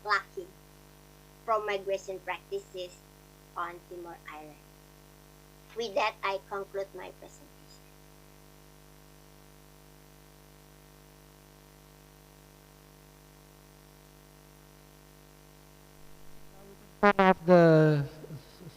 lacking from migration practices on Timor Island. With that, I conclude my presentation. Turn off the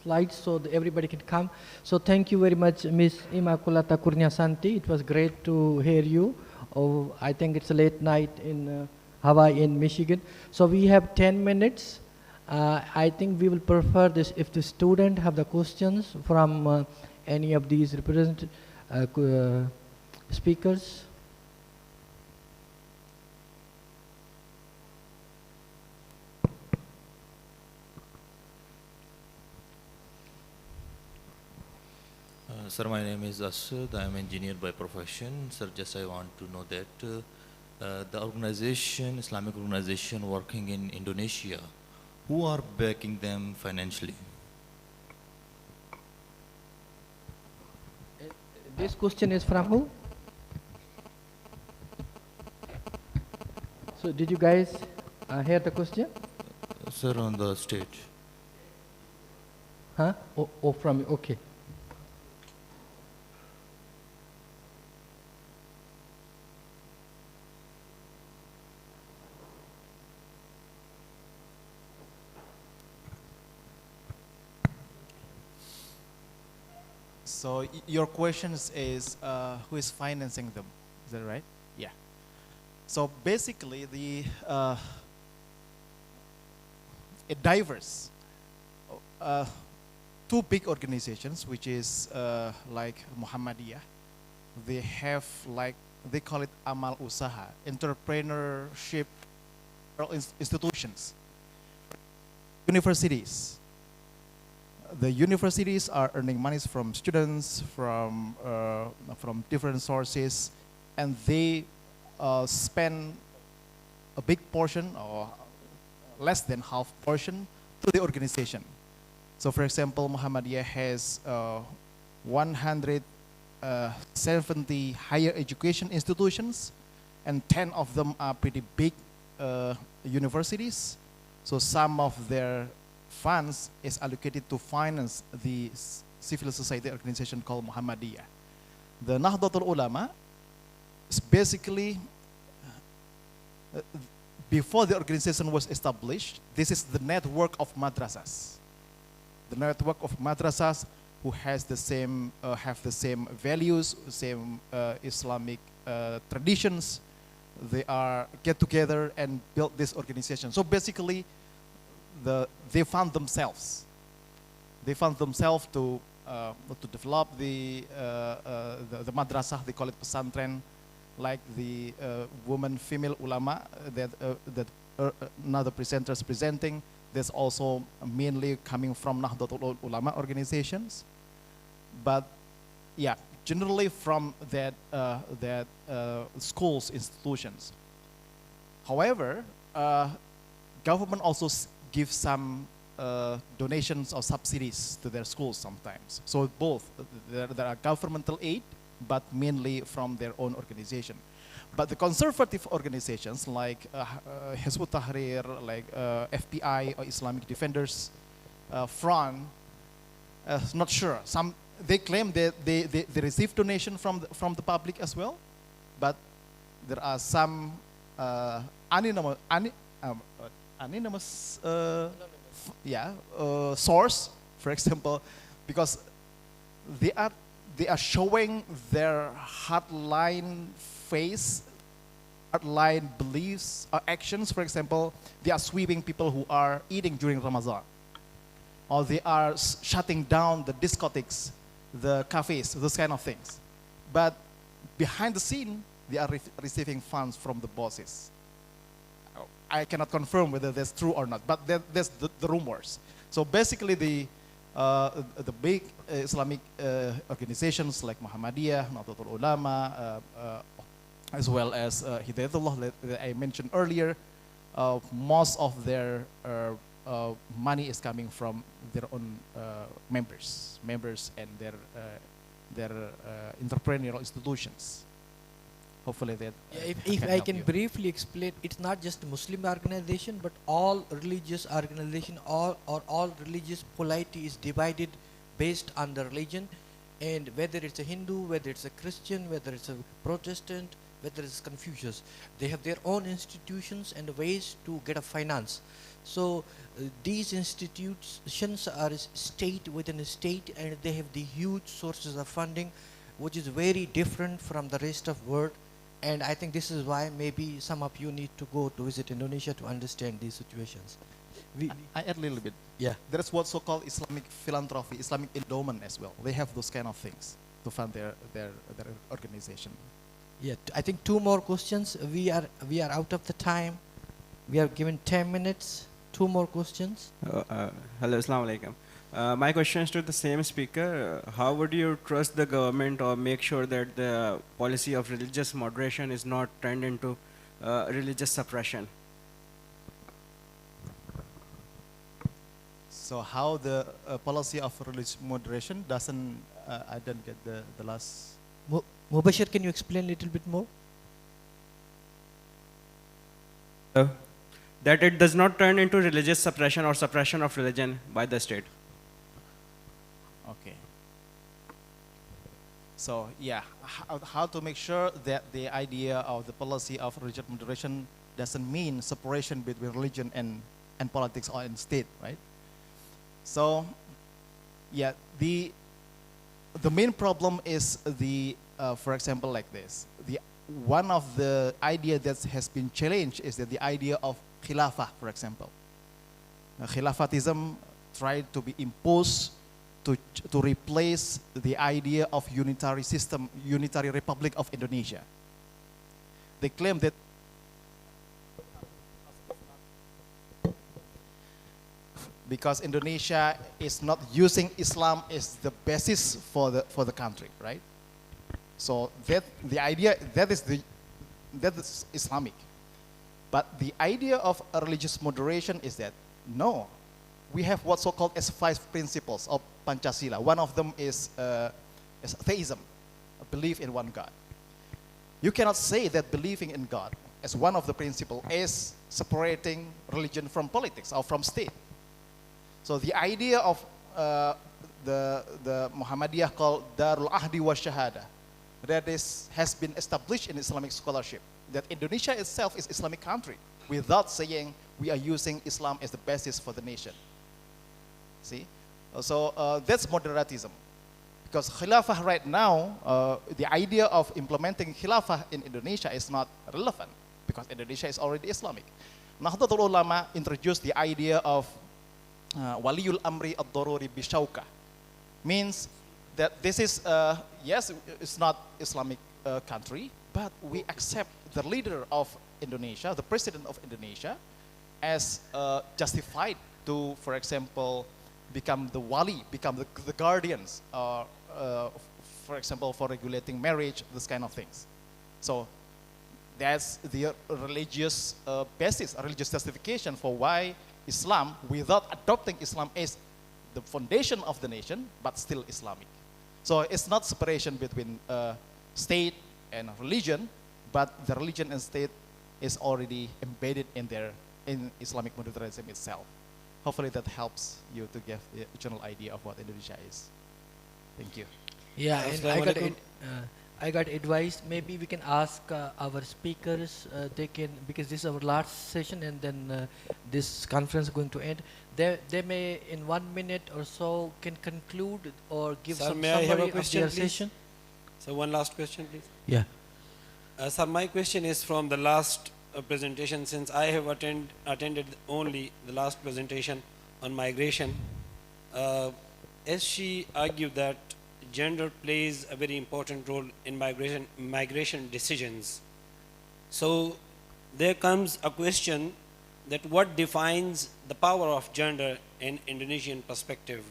slides so that everybody can come. So thank you very much, Miss Immaculata Kurniasanti. It was great to hear you. Oh, I think it's a late night in Hawaii, in Michigan. So we have 10 minutes. I think we will prefer this if the student have the questions from any of these representative speakers. Sir, my name is Asud. I am engineer by profession. Sir, just I want to know that the organization, Islamic organization working in Indonesia, who are backing them financially? This question is from who? So did you guys hear the question? Sir, on the stage. Huh? Oh, from you. Okay. So your question is who is financing them? Is that right? Yeah. So basically, it diverse. Two big organizations, which is like Muhammadiyah. They have like they call it amal usaha, entrepreneurship institutions, universities. The universities are earning monies from students, from different sources, and they spend a big portion or less than half portion to the organization. So for example, Muhammadiyah has 170 higher education institutions, and 10 of them are pretty big universities. So some of their funds is allocated to finance the civil society organization called Muhammadiyah. The Nahdlatul Ulama is basically, before the organization was established, this is the network of madrasas. The network of madrasas who has the same, have the same values, same Islamic traditions. They are get together and build this organization. So basically, they found themselves. They found themselves to develop the madrasah. They call it pesantren, like the woman, female ulama that another presenter is presenting. That's also mainly coming from Nahdlatul Ulama organizations. But yeah, generally from that schools, institutions. However, government also gives some donations or subsidies to their schools sometimes. So both, there are governmental aid, but mainly from their own organization. But the conservative organizations like Hizb ut-Tahrir, like FPI or Islamic Defenders Front, not sure. Some they claim that they receive donation from the public as well, but there are some anonymous source, for example, because they are showing their hardline face, hardline beliefs or actions. For example, they are sweeping people who are eating during Ramadan, or they are shutting down the discotheques, the cafes, those kind of things. But behind the scene, they are receiving funds from the bosses. I cannot confirm whether that's true or not, but that's the rumors. So basically, the big Islamic organizations like Muhammadiyah, Nahdlatul Ulama, as well as Hidayatullah that I mentioned earlier, most of their money is coming from their own members and their entrepreneurial institutions. Hopefully that. Yeah, if I can briefly explain, it's not just a Muslim organization, but all religious organization, or all religious polity is divided based on the religion, and whether it's a Hindu, whether it's a Christian, whether it's a Protestant, whether it's Confucius, they have their own institutions and ways to get a finance. So these institutions are a state within a state, and they have the huge sources of funding, which is very different from the rest of world. And I think this is why maybe some of you need to go to visit Indonesia to understand these situations. I add a little bit. Yeah. There is what's so-called Islamic philanthropy, Islamic endowment as well. They have those kind of things to fund their organization. Yeah, I think 2 more questions. We are out of the time. We are given 10 minutes. 2 more questions. Hello, Assalamu alaikum. My question is to the same speaker. How would you trust the government or make sure that the policy of religious moderation is not turned into religious suppression? So how the policy of religious moderation doesn't, I didn't get the last. Mubashir, can you explain a little bit more? That it does not turn into religious suppression or suppression of religion by the state. Okay. So yeah, how to make sure that the idea of the policy of religious moderation doesn't mean separation between religion and politics or in state, right? So yeah, the main problem is for example, like this. One of the idea that has been challenged is that the idea of khilafah, for example. Khilafatism tried to be imposed to replace the idea of unitary system, unitary republic of Indonesia. They claim that because Indonesia is not using Islam as the basis for the country, right? So that the idea that is Islamic, but the idea of a religious moderation is that no, we have what's so called as 5 principles of Pancasila. One of them is theism, a belief in one God. You cannot say that believing in God as one of the principles is separating religion from politics or from state. So the idea of the Muhammadiyah called Darul Ahdi wa Shahada, that has been established in Islamic scholarship, that Indonesia itself is Islamic country without saying we are using Islam as the basis for the nation. See? So that's moderatism. Because khilafah right now, the idea of implementing khilafah in Indonesia is not relevant because Indonesia is already Islamic. Nahdlatul Ulama introduced the idea of Waliul Amri ad-Daruri bishauka, means that this is, yes, it's not Islamic country, but we accept the leader of Indonesia, the president of Indonesia, as justified to, for example, become the wali, become the guardians, for example, for regulating marriage, this kind of things. So that's the religious basis, a religious justification for why Islam without adopting Islam as the foundation of the nation, but still Islamic. So it's not separation between state and religion, but the religion and state is already embedded in Islamic monetarism itself. Hopefully that helps you to get the general idea of what Indonesia is. Thank you. Yeah, and I got advice. Maybe we can ask our speakers. They can, because this is our last session, and then this conference is going to end. They may, in 1 minute or so, can conclude or give Sir, some may I have summary a of question, their please? session. So one last question, please. Yeah. Sir, my question is from the last presentation, since I have attended only the last presentation on migration. As she argued that gender plays a very important role in migration decisions. So there comes a question that what defines the power of gender in Indonesian perspective?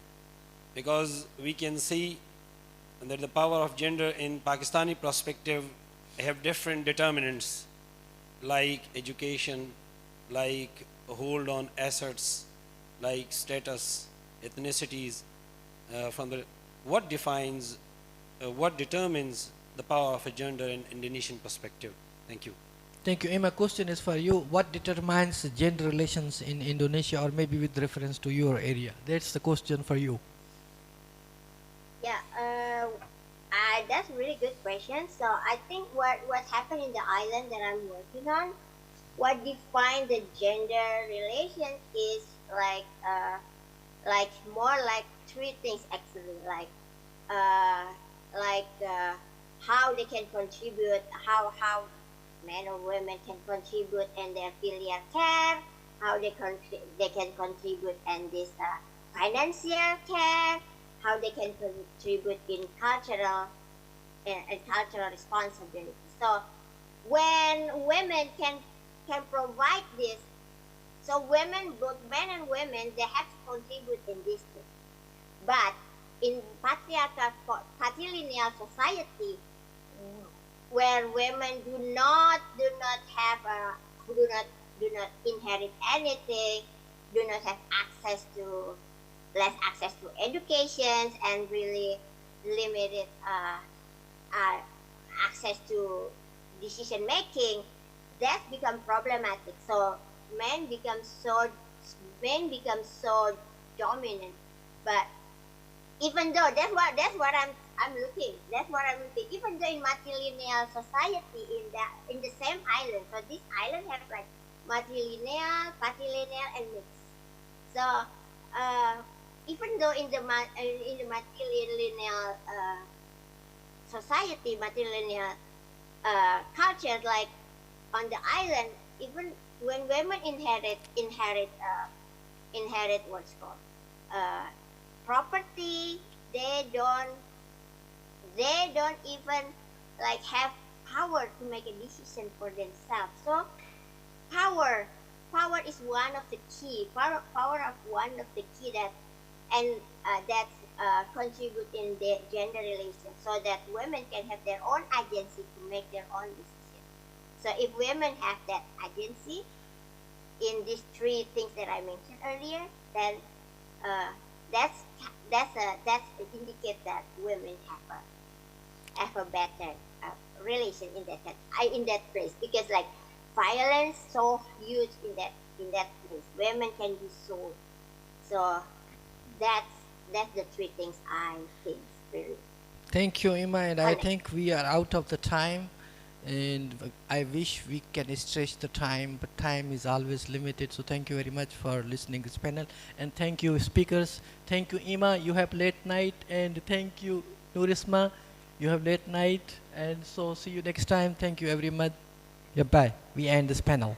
Because we can see that the power of gender in Pakistani perspective have different determinants, like education, like hold on assets, like status, ethnicities. What determines the power of a gender in Indonesian perspective? Thank you. Thank you. My question is for you. What determines gender relations in Indonesia, or maybe with reference to your area? That's the question for you. Yeah, that's a really good question. So I think what happened in the island that I'm working on, what defines the gender relation is like more like three things actually, how they can contribute, how men or women can contribute in their filial care, how they can contribute in this financial care, how they can contribute in cultural responsibility. So when women can provide this, so women, both men and women, they have to contribute in this thing. But in patrilineal society, where women do not inherit anything, do not have less access to education, and really limited access to decision making, that become problematic. So men become so dominant. But even though that's what I'm looking. Even though in matrilineal society in the same island, so this island have like matrilineal, patrilineal, and mixed. So even though in the matrilineal society, matrilineal culture, like on the island, even when women inherit what's called property, they don't even like have power to make a decision for themselves. So power is one of the key that contribute in the gender relations, so that women can have their own agency to make their own decision. So if women have that agency in these three things that I mentioned earlier, then that's indicate that women have a better relation in that place, because like violence so huge in that place, women can be sold. So that's the three things I think really. Thank you, Ima, and I think we are out of the time, and I wish we can stretch the time, but time is always limited. So thank you very much for listening to this panel, and thank you speakers. Thank you, Ima, you have late night, and thank you, Nurisma, you have late night, and so see you next time. Thank you very much. Yeah, bye. We end this panel.